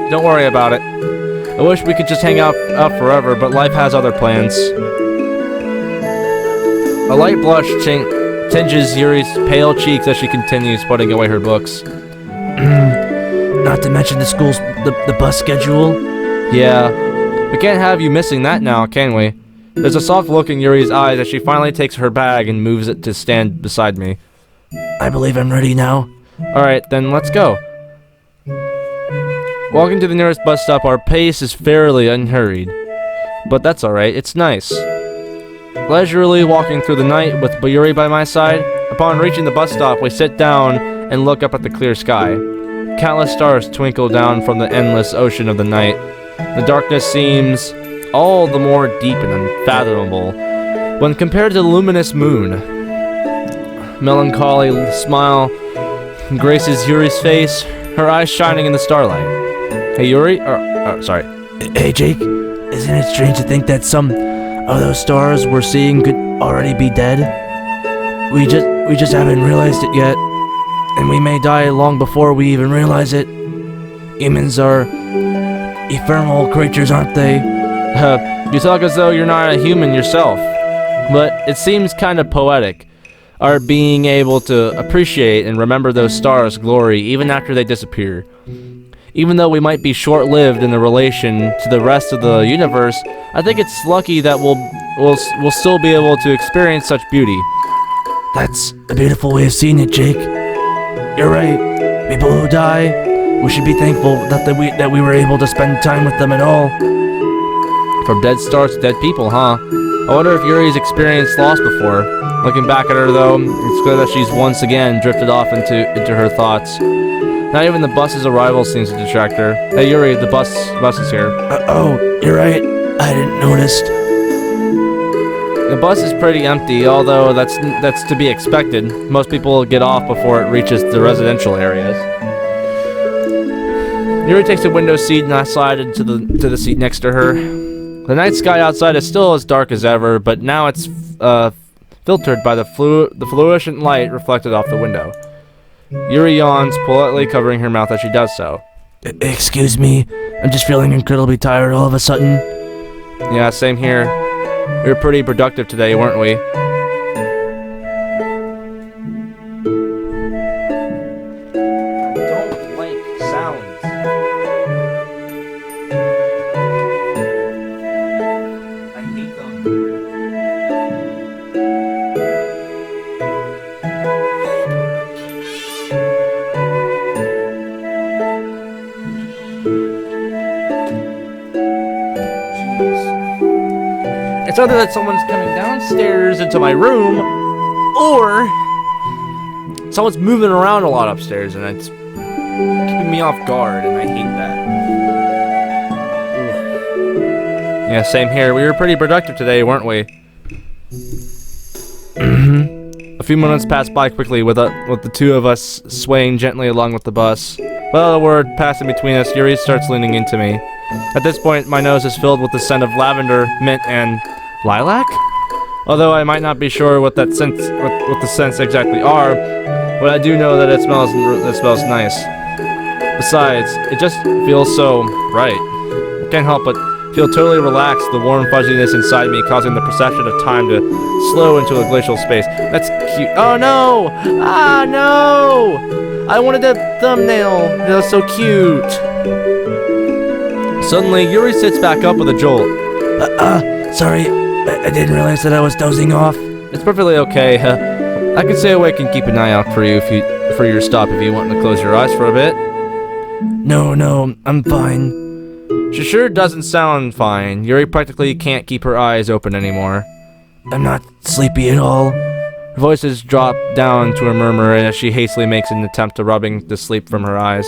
[SPEAKER 1] Don't worry about it. I wish we could just hang out forever, but life has other plans. A light blush tinges Yuri's pale cheeks as she continues putting away her books.
[SPEAKER 2] Not to mention the bus schedule.
[SPEAKER 1] Yeah, we can't have you missing that now, can we? There's a soft look in Yuri's eyes as she finally takes her bag and moves it to stand beside me.
[SPEAKER 2] I believe I'm ready now.
[SPEAKER 1] Alright, then let's go. Walking to the nearest bus stop, our pace is fairly unhurried. But that's alright, it's nice. Leisurely walking through the night with Yuri by my side, upon reaching the bus stop, we sit down and look up at the clear sky. Countless stars twinkle down from the endless ocean of the night. The darkness seems all the more deep and unfathomable when compared to the luminous moon. Melancholy smile graces Yuri's face, her eyes shining in the starlight. Hey Yuri, sorry.
[SPEAKER 2] Hey Jake, isn't it strange to think that some of those stars we're seeing could already be dead? We just haven't realized it yet, and we may die long before we even realize it. Humans are ephemeral creatures, aren't they?
[SPEAKER 1] You talk as though you're not a human yourself, but it seems kind of poetic. Our being able to appreciate and remember those stars' glory even after they disappear. Even though we might be short-lived in the relation to the rest of the universe, I think it's lucky that we'll still be able to experience such beauty.
[SPEAKER 2] That's a beautiful way of seeing it, Jake. You're right. People who die, we should be thankful that we were able to spend time with them at all.
[SPEAKER 1] From dead stars to dead people, huh? I wonder if Yuri's experienced loss before. Looking back at her, though, it's clear that she's once again drifted off into her thoughts. Not even the bus's arrival seems to distract her. Hey Yuri, the bus is here.
[SPEAKER 2] Oh, you're right. I didn't notice.
[SPEAKER 1] The bus is pretty empty, although that's to be expected. Most people get off before it reaches the residential areas. Yuri takes a window seat and I slide into the seat next to her. The night sky outside is still as dark as ever, but now it's filtered by the fluorescent light reflected off the window. Yuri yawns, politely covering her mouth as she does so.
[SPEAKER 2] Excuse me, I'm just feeling incredibly tired all of a sudden.
[SPEAKER 1] Yeah, same here. We were pretty productive today, weren't we? Don't like sounds. I hate them. It's either that someone's coming downstairs into my room, or someone's moving around a lot upstairs, and it's keeping me off guard, and I hate that. Ugh. Yeah, same here. We were pretty productive today, weren't we? A few minutes pass by quickly with the two of us swaying gently along with the bus. Without a word passing between us, Yuri starts leaning into me. At this point, my nose is filled with the scent of lavender, mint, and lilac? Although I might not be sure what the scents exactly are, but I do know that it smells nice. Besides, it just feels so right. I can't help but feel totally relaxed, the warm fuzziness inside me causing the perception of time to slow into a glacial space. That's
[SPEAKER 2] cute. Oh no! Ah no! I wanted a thumbnail. That was so cute.
[SPEAKER 1] Suddenly, Yuri sits back up with a jolt.
[SPEAKER 2] Sorry. I didn't realize that I was dozing off.
[SPEAKER 1] It's perfectly okay. I can stay awake and keep an eye out for you for your stop if you want to close your eyes for a bit.
[SPEAKER 2] No, I'm fine.
[SPEAKER 1] She sure doesn't sound fine. Yuri practically can't keep her eyes open anymore.
[SPEAKER 2] I'm not sleepy at all.
[SPEAKER 1] Her voice has dropped down to a murmur as she hastily makes an attempt to rubbing the sleep from her eyes.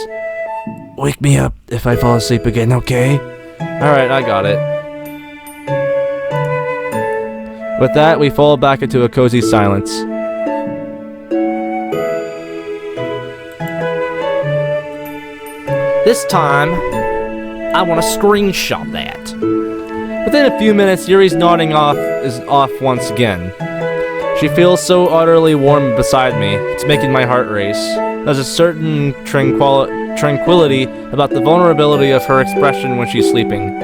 [SPEAKER 2] Wake me up if I fall asleep again, okay?
[SPEAKER 1] Alright, I got it. With that, we fall back into a cozy silence. This time, I want to screenshot that. Within a few minutes, Yuri's nodding off is off once again. She feels so utterly warm beside me, it's making my heart race. There's a certain tranquility about the vulnerability of her expression when she's sleeping.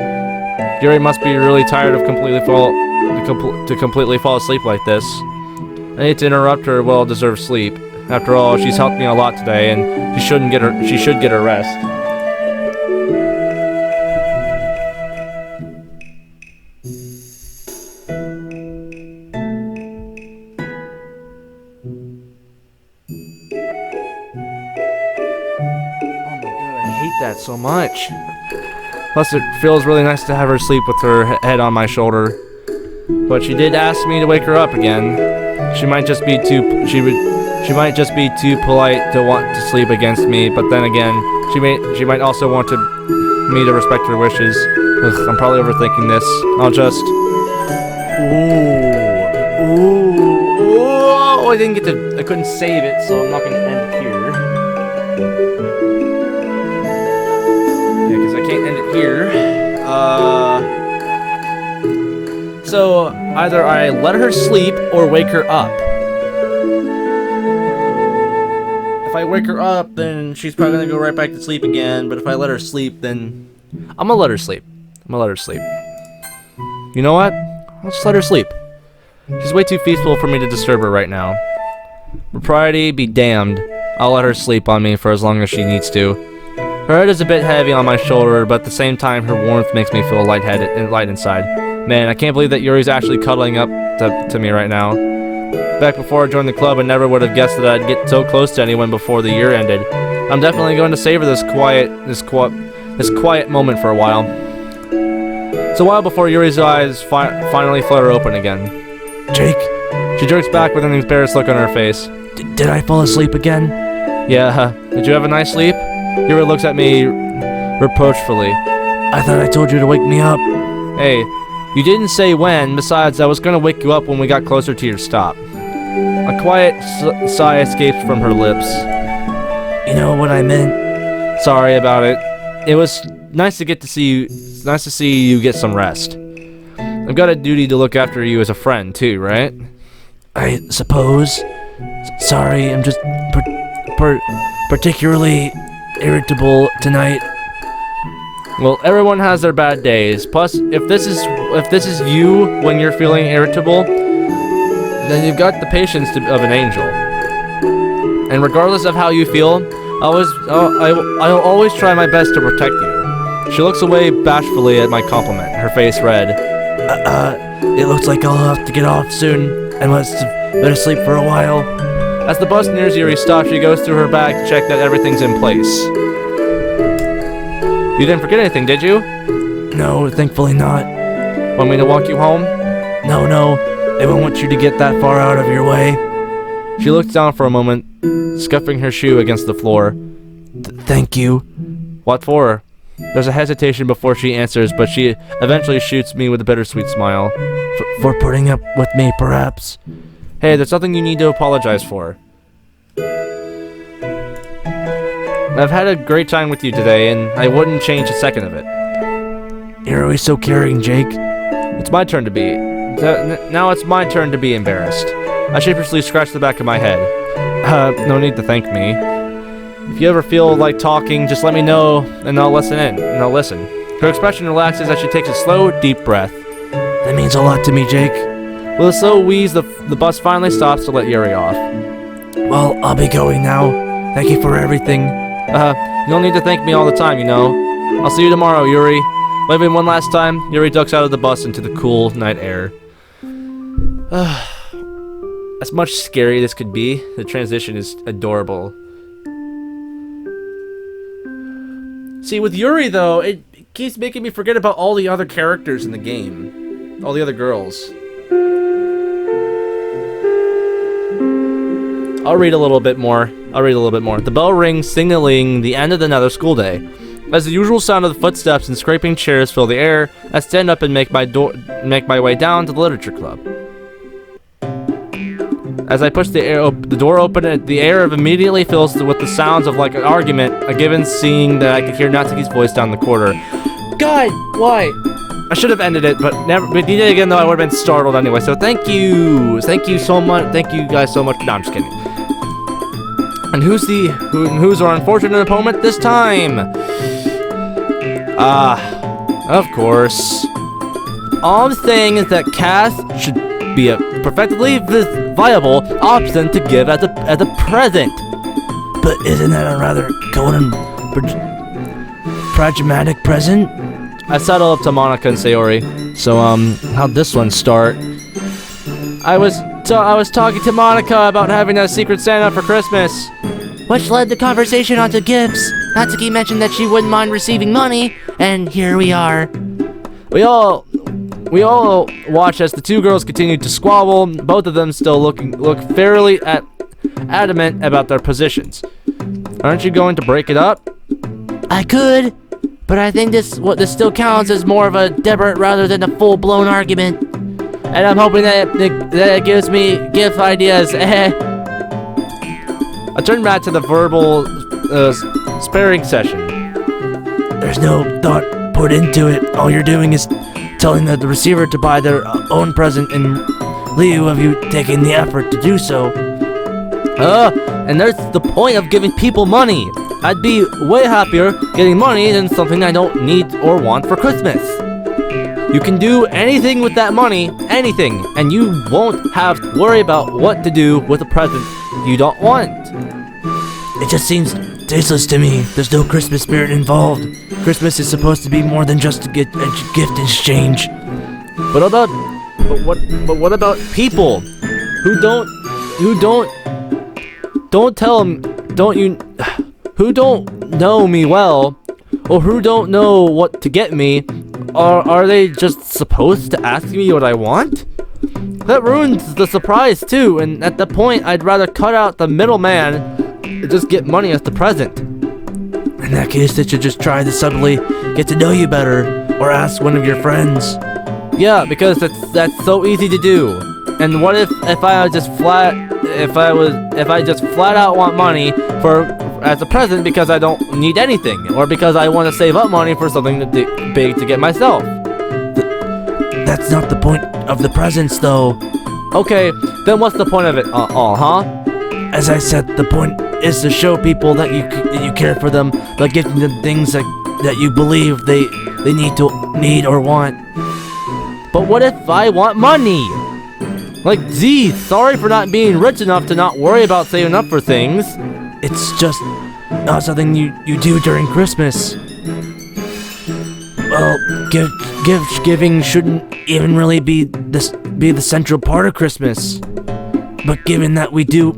[SPEAKER 1] Yuri must be really tired of completely fall asleep like this. I need to interrupt her well-deserved sleep. After all, she's helped me a lot today, and she should get her rest. That so much. Plus, it feels really nice to have her sleep with her head on my shoulder. But she did ask me to wake her up again. She might just be too polite to want to sleep against me. But then again, she might also want me to respect her wishes. Ugh, I'm probably overthinking this. I'll just. Ooh! I couldn't save it, so I'm not gonna end it here. Can't end it here. So either I let her sleep or wake her up. If I wake her up, then she's probably gonna go right back to sleep again. But if I let her sleep, then I'm gonna let her sleep. You know what? I'll just let her sleep. She's way too peaceful for me to disturb her right now. Propriety be damned. I'll let her sleep on me for as long as she needs to. Her head is a bit heavy on my shoulder, but at the same time, her warmth makes me feel lightheaded and light inside. Man, I can't believe that Yuri's actually cuddling up to me right now. Back before I joined the club, I never would have guessed that I'd get so close to anyone before the year ended. I'm definitely going to savor this quiet moment for a while. It's a while before Yuri's eyes finally flutter open again.
[SPEAKER 2] Jake?
[SPEAKER 1] She jerks back with an embarrassed look on her face.
[SPEAKER 2] Did I fall asleep again?
[SPEAKER 1] Yeah, did you have a nice sleep? Yuri looks at me reproachfully.
[SPEAKER 2] I thought I told you to wake me up.
[SPEAKER 1] Hey, you didn't say when. Besides, I was gonna wake you up when we got closer to your stop. A quiet sigh escapes from her lips.
[SPEAKER 2] You know what I meant?
[SPEAKER 1] Sorry about it. It was nice to see you. It's nice to see you get some rest. I've got a duty to look after you as a friend too, right?
[SPEAKER 2] I suppose. Sorry, I'm just particularly irritable tonight.
[SPEAKER 1] Well, everyone has their bad days. Plus, if this is you when you're feeling irritable, then you've got the patience of an angel. And regardless of how you feel, I'll always try my best to protect you. She looks away bashfully at my compliment, her face red.
[SPEAKER 2] It looks like I'll have to get off soon. I must have better sleep for a while.
[SPEAKER 1] As the bus nears Yuri's stop, she goes through her bag to check that everything's in place. You didn't forget anything, did you?
[SPEAKER 2] No, thankfully not.
[SPEAKER 1] Want me to walk you home?
[SPEAKER 2] No. I won't want you to get that far out of your way.
[SPEAKER 1] She looks down for a moment, scuffing her shoe against the floor.
[SPEAKER 2] Thank you.
[SPEAKER 1] What for? There's a hesitation before she answers, but she eventually shoots me with a bittersweet smile.
[SPEAKER 2] For putting up with me, perhaps?
[SPEAKER 1] Hey, there's nothing you need to apologize for. I've had a great time with you today, and I wouldn't change a second of it.
[SPEAKER 2] You're always so caring, Jake.
[SPEAKER 1] It's my turn to be. Now it's my turn to be embarrassed. I sheepishly scratch the back of my head. No need to thank me. If you ever feel like talking, just let me know, and I'll listen in. Her expression relaxes as she takes a slow, deep breath.
[SPEAKER 2] That means a lot to me, Jake.
[SPEAKER 1] With a slow wheeze, the bus finally stops to let Yuri off.
[SPEAKER 2] Well, I'll be going now. Thank you for everything.
[SPEAKER 1] You don't need to thank me all the time, you know. I'll see you tomorrow, Yuri. Waving one last time, Yuri ducks out of the bus into the cool night air. As much scary this could be, the transition is adorable. See, with Yuri, though, it keeps making me forget about all the other characters in the game. All the other girls. I'll read a little bit more. The bell rings, signaling the end of another school day. As the usual sound of the footsteps and scraping chairs fill the air, I stand up and make my way down to the literature club. As I push the door open, the air immediately fills with the sounds of like an argument, given seeing that I could hear Natsuki's voice down the corridor. God, why? I should have ended it, but we did it again though I would have been startled anyway, so thank you so much, thank you guys so much. No, I'm just kidding. And who's our unfortunate opponent this time? Of course. All I'm saying is that Cass should be a perfectly viable option to give as a present.
[SPEAKER 2] But isn't that a rather cold and pragmatic present?
[SPEAKER 1] I settle up to Monica and Sayori. So, how'd this one start? I was talking to Monica about having a secret Santa for Christmas.
[SPEAKER 3] Which led the conversation onto gifts. Natsuki mentioned that she wouldn't mind receiving money, and here we are.
[SPEAKER 1] We all watch as the two girls continue to squabble. Both of them still look fairly adamant about their positions. Aren't you going to break it up?
[SPEAKER 3] I could, but I think this still counts as more of a debate rather than a full-blown argument.
[SPEAKER 1] And I'm hoping that it gives me gift ideas. I turn back to the verbal sparring session.
[SPEAKER 2] There's no thought put into it. All you're doing is telling the receiver to buy their own present in lieu of you taking the effort to do so.
[SPEAKER 1] And that's the point of giving people money. I'd be way happier getting money than something I don't need or want for Christmas. You can do anything with that money, anything, and you won't have to worry about what to do with a present you don't want.
[SPEAKER 2] It just seems tasteless to me. There's no Christmas spirit involved. Christmas is supposed to be more than just a gift exchange.
[SPEAKER 1] But what about people who don't know me well, or who don't know what to get me? Are they just supposed to ask me what I want? That ruins the surprise too, and at that point I'd rather cut out the middleman and just get money as the present.
[SPEAKER 2] In that case, they should just try to subtly get to know you better, or ask one of your friends.
[SPEAKER 1] Yeah, because that's so easy to do. And what if I just flat out want money as a present because I don't need anything, or because I want to save up money for something big to get myself?
[SPEAKER 2] That's not the point of the presents, though.
[SPEAKER 1] Okay, then what's the point of it all, huh?
[SPEAKER 2] As I said, the point is to show people that you care for them by giving them things that you believe they need or want.
[SPEAKER 1] But what if I want money? Like, geez, sorry for not being rich enough to not worry about saving up for things.
[SPEAKER 2] It's just not something you do during Christmas. Well, gift giving shouldn't even really be the central part of Christmas. But given that we do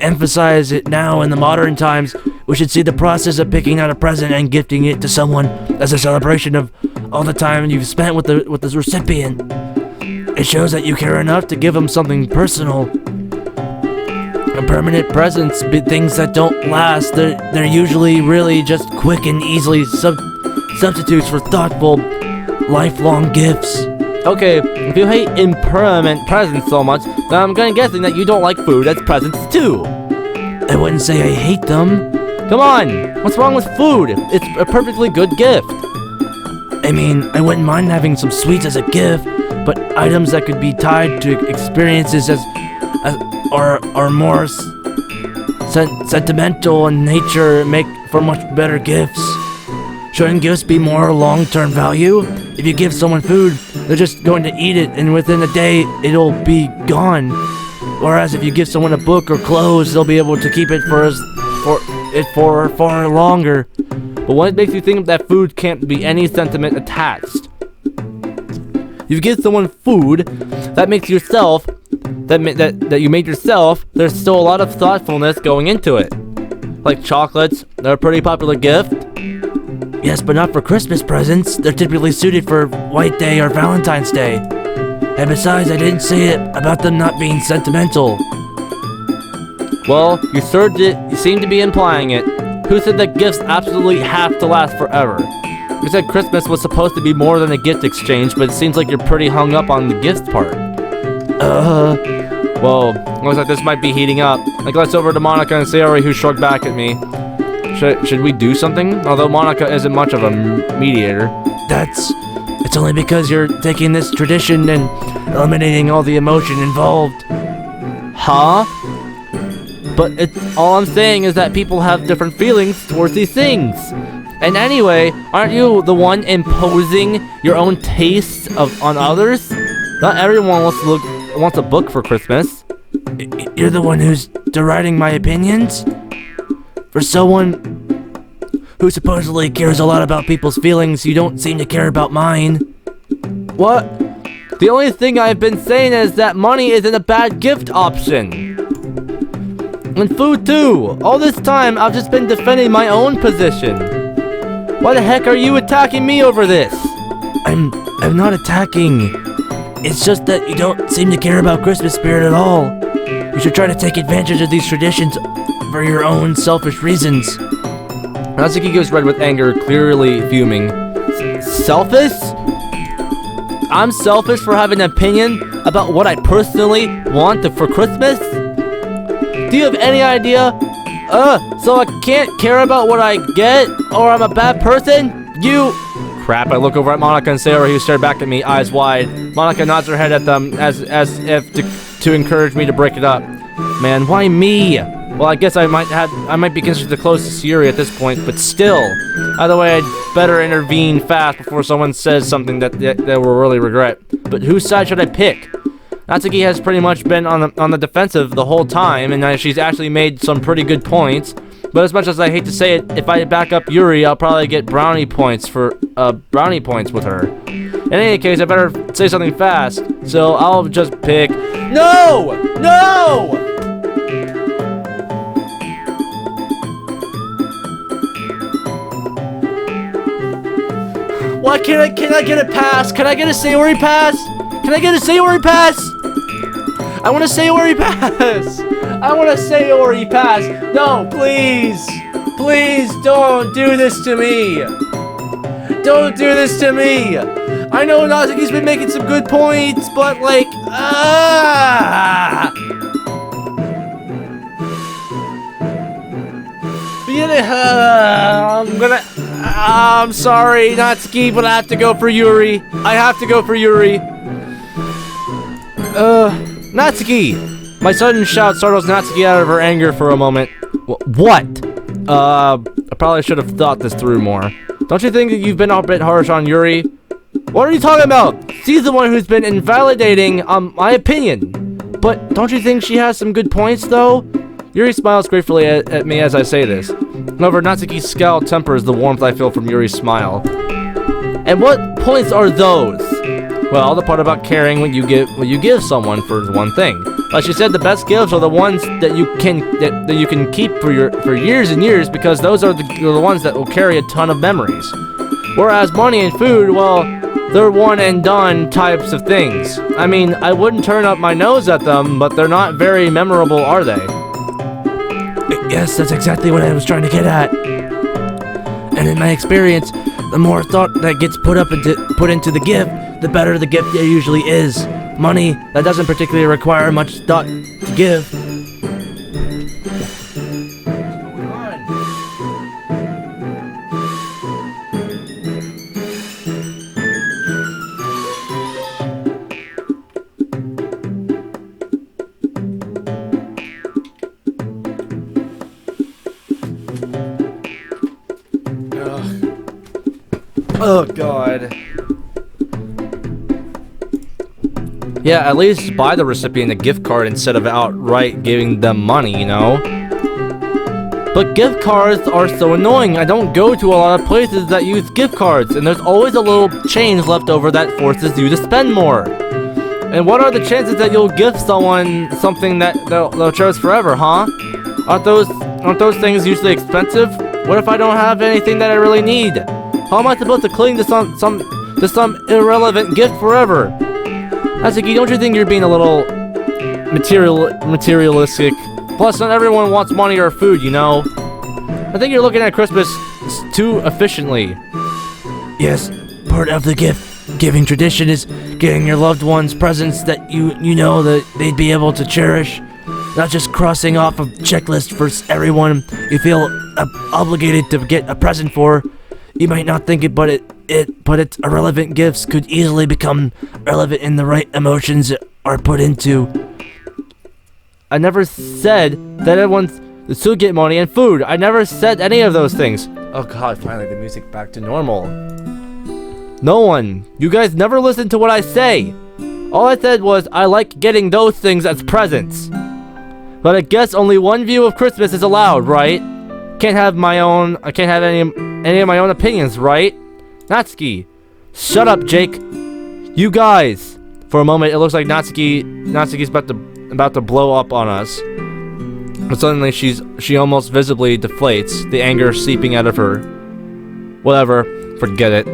[SPEAKER 2] emphasize it now in the modern times, we should see the process of picking out a present and gifting it to someone as a celebration of all the time you've spent with the recipient. It shows that you care enough to give them something personal. And permanent presents, things that don't last, they're usually really just quick and easily substitutes for thoughtful, lifelong gifts.
[SPEAKER 1] Okay, if you hate impermanent presents so much, then I'm guessing that you don't like food as presents too.
[SPEAKER 2] I wouldn't say I hate them.
[SPEAKER 1] Come on, what's wrong with food? It's a perfectly good gift.
[SPEAKER 2] I mean, I wouldn't mind having some sweets as a gift, but items that could be tied to experiences are more sentimental in nature make for much better gifts. shouldn't gifts be more long-term value? If you give someone food, they're just going to eat it, and within a day, it'll be gone. Whereas if you give someone a book or clothes, they'll be able to keep it for far longer.
[SPEAKER 1] But what makes you think that food can't be any sentiment attached? You give someone food that makes yourself, that you made yourself, there's still a lot of thoughtfulness going into it. Like chocolates, they're a pretty popular gift.
[SPEAKER 2] Yes, but not for Christmas presents. They're typically suited for White Day or Valentine's Day. And besides, I didn't say it about them not being sentimental.
[SPEAKER 1] Well, you seem to be implying it. Who said that gifts absolutely have to last forever? You said Christmas was supposed to be more than a gift exchange, but it seems like you're pretty hung up on the gift part. Well, looks like this might be heating up. I glanced over to Monica and Sayori, who shrugged back at me. Should we do something? Although Monica isn't much of a mediator.
[SPEAKER 2] It's only because you're taking this tradition and eliminating all the emotion involved.
[SPEAKER 1] Huh? But all I'm saying is that people have different feelings towards these things. And anyway, aren't you the one imposing your own tastes on others? Not everyone wants a book for Christmas.
[SPEAKER 2] You're the one who's deriding my opinions? For someone who supposedly cares a lot about people's feelings, you don't seem to care about mine.
[SPEAKER 1] What? The only thing I've been saying is that money isn't a bad gift option. And food too. All this time, I've just been defending my own position. Why the heck are you attacking me over this?
[SPEAKER 2] I'm not attacking. It's just that you don't seem to care about Christmas spirit at all. You should try to take advantage of these traditions for your own selfish reasons.
[SPEAKER 1] Natsuki goes red with anger, clearly fuming. Selfish? I'm selfish for having an opinion about what I personally want for Christmas? Do you have any idea? So I can't care about what I get, or I'm a bad person? You... Crap, I look over at Monica and Sayori, who stare back at me, eyes wide. Monica nods her head at them as if to encourage me to break it up. Man, why me? Well, I guess I might be considered the closest to Yuri at this point, but still. Either way, I'd better intervene fast before someone says something that they will really regret. But whose side should I pick? Natsuki has pretty much been on the defensive the whole time, and she's actually made some pretty good points. But as much as I hate to say it, if I back up Yuri, I'll probably get brownie points with her. In any case, I better say something fast. So I'll just pick. No! No! Why can I get a pass? Can I get a Sayori pass? Can I get a Sayori pass? I want a Sayori pass. I want a Sayori pass. No, please. Please don't do this to me. Don't do this to me. I know Natsuki's been making some good points, but like, I'm sorry, Natsuki, but I have to go for Yuri. I have to go for Yuri. Natsuki! My sudden shout startles Natsuki out of her anger for a moment. What? I probably should have thought this through more. Don't you think that you've been a bit harsh on Yuri? What are you talking about? She's the one who's been invalidating my opinion. But don't you think she has some good points, though? Yuri smiles gratefully at me as I say this. However, Natsuki's scowl tempers the warmth I feel from Yuri's smile. And what points are those? Well, the part about caring what you give someone for one thing. Like she said, the best gifts are the ones that you can keep for years and years, because those are the ones that will carry a ton of memories. Whereas money and food, well, they're one and done types of things. I mean, I wouldn't turn up my nose at them, but they're not very memorable, are they?
[SPEAKER 2] Yes, that's exactly what I was trying to get at. And in my experience, the more thought that gets put into the gift, the better the gift usually is. Money that doesn't particularly require much thought to give.
[SPEAKER 1] Oh god. Yeah, at least buy the recipient a gift card instead of outright giving them money, you know? But gift cards are so annoying. I don't go to a lot of places that use gift cards, and there's always a little change left over that forces you to spend more. And what are the chances that you'll gift someone something that they'll cherish forever, huh? Aren't those things usually expensive? What if I don't have anything that I really need? How am I supposed to cling to some irrelevant gift forever? Natsuki, don't you think you're being a little materialistic? Plus, not everyone wants money or food, you know? I think you're looking at Christmas too efficiently.
[SPEAKER 2] Yes, part of the gift-giving tradition is getting your loved ones presents that you know that they'd be able to cherish. Not just crossing off a checklist for everyone you feel obligated to get a present for. You might not think it, but its irrelevant gifts could easily become relevant in the right emotions are put into.
[SPEAKER 1] I never said that everyone should get money and food. I never said any of those things. Oh god, finally the music back to normal. No one. You guys never listen to what I say. All I said was I like getting those things as presents. But I guess only one view of Christmas is allowed, right? I can't have any of my own opinions, right? Natsuki. Shut up, Jake. You guys. For a moment, it looks like Natsuki's about to blow up on us. But suddenly she almost visibly deflates, the anger seeping out of her. Whatever, forget it.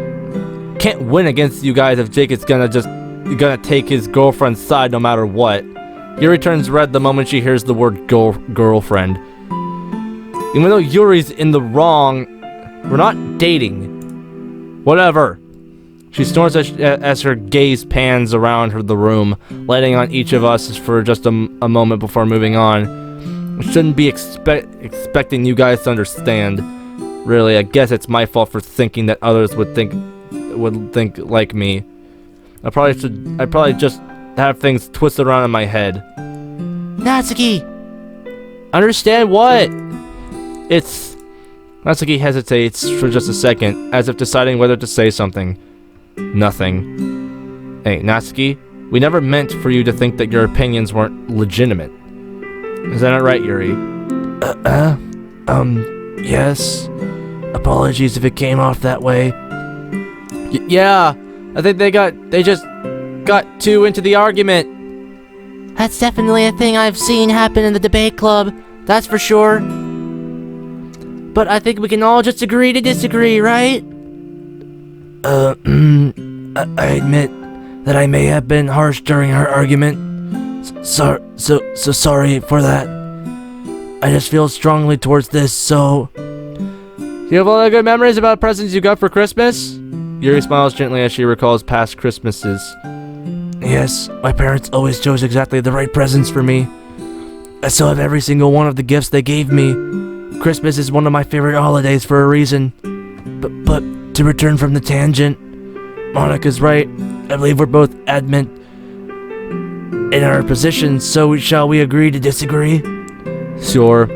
[SPEAKER 1] Can't win against you guys if Jake is gonna take his girlfriend's side no matter what. Yuri turns red the moment she hears the word girlfriend. Even though Yuri's in the wrong, we're not dating. Whatever. She snorts as her gaze pans around the room, lighting on each of us for just a moment before moving on. I shouldn't be expecting you guys to understand. Really, I guess it's my fault for thinking that others would think like me. I probably just have things twisted around in my head.
[SPEAKER 3] Natsuki!
[SPEAKER 1] Understand what? Natsuki hesitates for just a second, as if deciding whether to say something. Nothing. Hey, Natsuki, we never meant for you to think that your opinions weren't legitimate. Is that not right, Yuri?
[SPEAKER 2] Yes. Apologies if it came off that way.
[SPEAKER 1] Yeah, I think they just got too into the argument.
[SPEAKER 3] That's definitely a thing I've seen happen in the debate club, that's for sure. But I think we can all just agree to disagree, right?
[SPEAKER 2] I admit that I may have been harsh during our argument. So sorry for that. I just feel strongly towards this, so...
[SPEAKER 1] Do you have a lot of good memories about presents you got for Christmas? Yuri smiles gently as she recalls past Christmases.
[SPEAKER 2] Yes, my parents always chose exactly the right presents for me. I still have every single one of the gifts they gave me. Christmas is one of my favorite holidays for a reason. But to return from the tangent, Monica's right. I believe we're both adamant in our positions, so shall we agree to disagree?
[SPEAKER 1] Sure.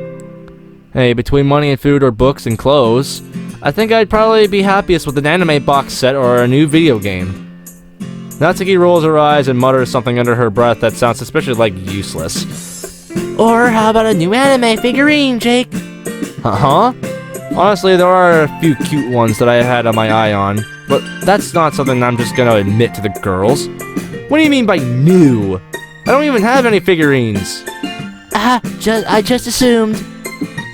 [SPEAKER 1] Hey, between money and food or books and clothes, I think I'd probably be happiest with an anime box set or a new video game. Natsuki rolls her eyes and mutters something under her breath that sounds suspiciously like useless.
[SPEAKER 3] Or how about a new anime figurine, Jake?
[SPEAKER 1] Uh-huh. Honestly, there are a few cute ones that I had my eye on, but that's not something I'm just gonna admit to the girls. What do you mean by new? I don't even have any figurines.
[SPEAKER 3] I just assumed.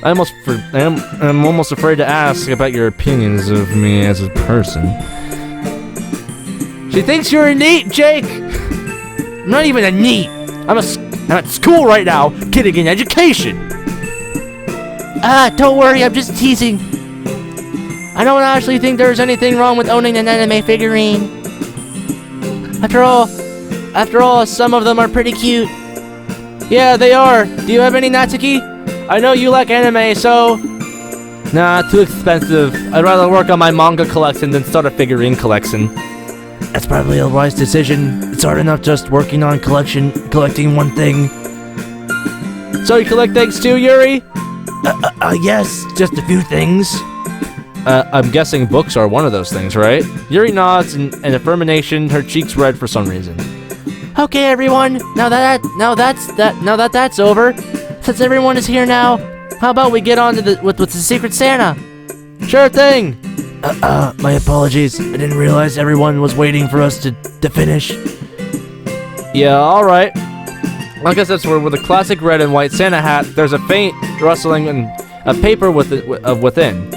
[SPEAKER 1] I'm almost afraid to ask about your opinions of me as a person. She thinks you're a NEET, Jake! I'm not even a NEET! I'm at school right now, getting an education!
[SPEAKER 3] Don't worry, I'm just teasing. I don't actually think there's anything wrong with owning an anime figurine. After all, some of them are pretty cute.
[SPEAKER 1] Yeah, they are. Do you have any, Natsuki? I know you like anime, so... Nah, too expensive. I'd rather work on my manga collection than start a figurine collection.
[SPEAKER 2] That's probably a wise decision. It's hard enough just working on collecting one thing.
[SPEAKER 1] So you collect things too, Yuri?
[SPEAKER 2] Yes, just a few things.
[SPEAKER 1] I'm guessing books are one of those things, right? Yuri nods in affirmation, her cheeks red for some reason.
[SPEAKER 3] Okay, everyone. Now that that's over, since everyone is here now, how about we get on to with the Secret Santa?
[SPEAKER 1] Sure thing.
[SPEAKER 2] My apologies. I didn't realize everyone was waiting for us to finish.
[SPEAKER 1] Yeah, alright. Like I said, so with a classic red and white Santa hat, there's a faint rustling and a paper within.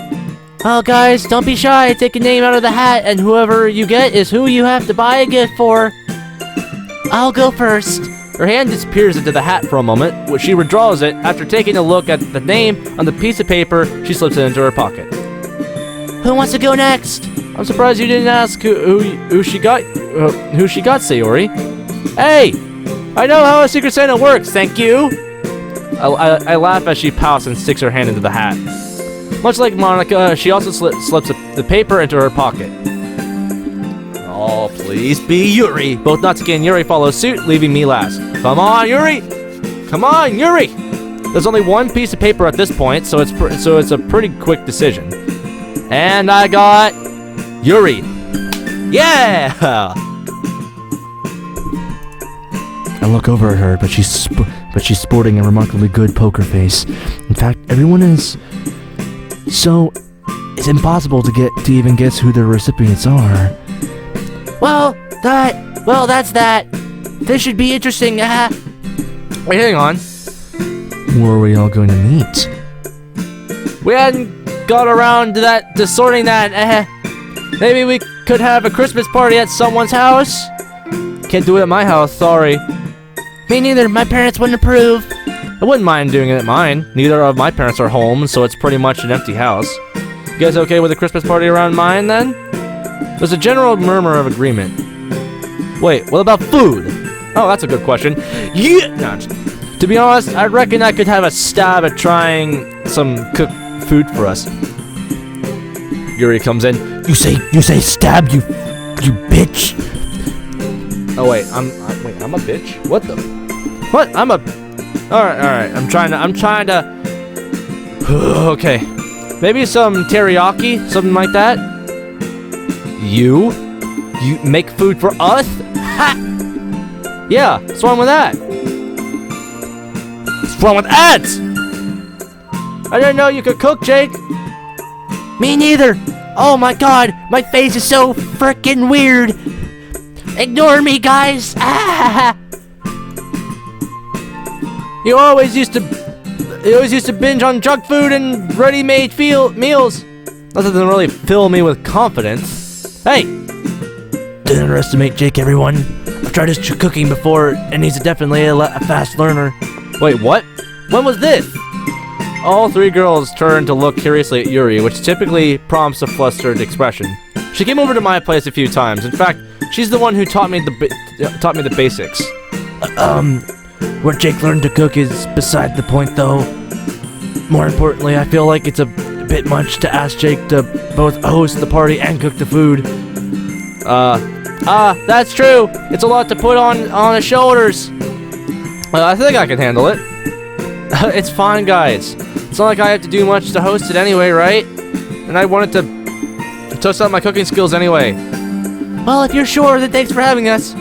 [SPEAKER 3] Oh, guys, don't be shy. Take a name out of the hat, and whoever you get is who you have to buy a gift for. I'll go first.
[SPEAKER 1] Her hand disappears into the hat for a moment, which she withdraws it. After taking a look at the name on the piece of paper, she slips it into her pocket.
[SPEAKER 3] Who wants to go next?
[SPEAKER 1] I'm surprised you didn't ask who she got, Sayori. Hey! I know how a Secret Santa works, thank you! I laugh as she pouts and sticks her hand into the hat. Much like Monica, she also slips the paper into her pocket. Oh, please be Yuri! Both Natsuki and Yuri follow suit, leaving me last. Come on, Yuri! Come on, Yuri! There's only one piece of paper at this point, so it's a pretty quick decision. And I got Yuri. Yeah!
[SPEAKER 2] I look over at her, but she's sporting a remarkably good poker face. In fact, everyone is. So, it's impossible to even guess who the recipients are.
[SPEAKER 3] Well, that's that. This should be interesting.
[SPEAKER 1] Wait, hang on.
[SPEAKER 2] Where are we all going to meet?
[SPEAKER 1] We hadn't got around to sorting that. Maybe we could have a Christmas party at someone's house. Can't do it at my house, sorry.
[SPEAKER 3] Me neither. My parents wouldn't approve.
[SPEAKER 1] I wouldn't mind doing it at mine. Neither of my parents are home, so it's pretty much an empty house. You guys okay with a Christmas party around mine, then? There's a general murmur of agreement. Wait, what about food? Oh, that's a good question. Yeah! No, to be honest, I reckon I could have a stab at trying some cooked food for us. Yuri comes in.
[SPEAKER 2] You say stab, you bitch.
[SPEAKER 1] Oh wait, I'm a bitch? What the? What? Alright, I'm trying to okay. Maybe some teriyaki, something like that? You make food for us? Ha! Yeah, what's wrong with that? What's wrong with that? I didn't know you could cook, Jake.
[SPEAKER 3] Me neither. Oh my god, my face is so freaking weird. Ignore me, guys. Ah!
[SPEAKER 1] You always used to binge on junk food and ready-made meals. That doesn't really fill me with confidence. Hey!
[SPEAKER 2] Don't underestimate Jake, everyone. I've tried his cooking before, and he's definitely a fast learner.
[SPEAKER 1] Wait, what? When was this? All three girls turned to look curiously at Yuri, which typically prompts a flustered expression. She came over to my place a few times. In fact, she's the one who taught me the basics.
[SPEAKER 2] Where Jake learned to cook is beside the point, though. More importantly, I feel like it's a bit much to ask Jake to both host the party and cook the food.
[SPEAKER 1] That's true. It's a lot to put on his shoulders. I think I can handle it. It's fine, guys. It's not like I have to do much to host it anyway, right? And I wanted to test out my cooking skills anyway.
[SPEAKER 3] Well, if you're sure, then thanks for having us.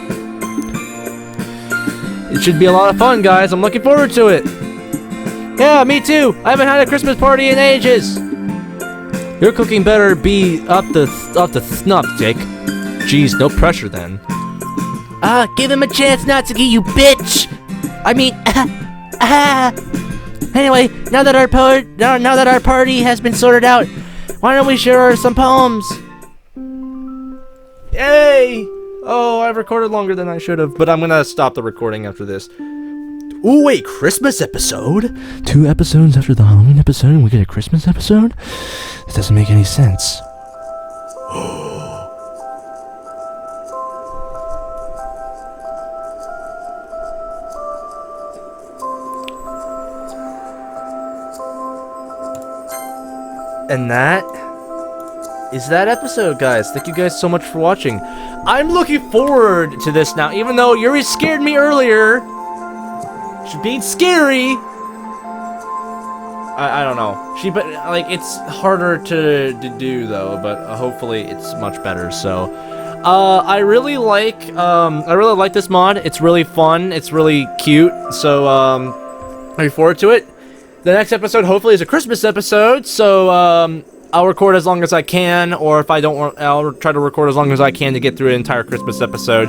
[SPEAKER 1] It should be a lot of fun, guys. I'm looking forward to it. Yeah, me too. I haven't had a Christmas party in ages. Your cooking better be up to snuff, Jake. Jeez, no pressure then.
[SPEAKER 3] Give him a chance, Natsuki, you bitch. I mean, Anyway, now that our party has been sorted out, why don't we share some poems?
[SPEAKER 1] Yay! Oh, I've recorded longer than I should have, but I'm gonna stop the recording after this. Ooh, wait, Christmas episode?
[SPEAKER 2] 2 episodes after the Halloween episode, and we get a Christmas episode? This doesn't make any sense.
[SPEAKER 1] And that is that episode, guys. Thank you guys so much for watching. I'm looking forward to this now, even though Yuri scared me earlier. She's being scary. I don't know. But like it's harder to do though, but hopefully it's much better. So I really like this mod. It's really fun. It's really cute. So looking forward to it. The next episode hopefully is a Christmas episode. So I'll record as long as I can, or if I don't want, I'll try to record as long as I can to get through an entire Christmas episode.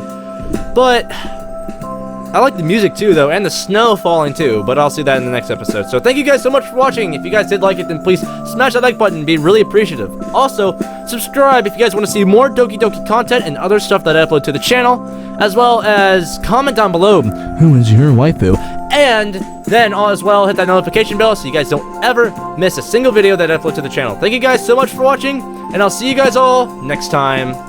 [SPEAKER 1] But I like the music too, though, and the snow falling too, but I'll see that in the next episode. So thank you guys so much for watching. If you guys did like it, then please smash that like button. Be really appreciative. Also, subscribe if you guys want to see more Doki Doki content and other stuff that I upload to the channel, as well as comment down below, who is your waifu? And then, as well, hit that notification bell so you guys don't ever miss a single video that I upload to the channel. Thank you guys so much for watching, and I'll see you guys all next time.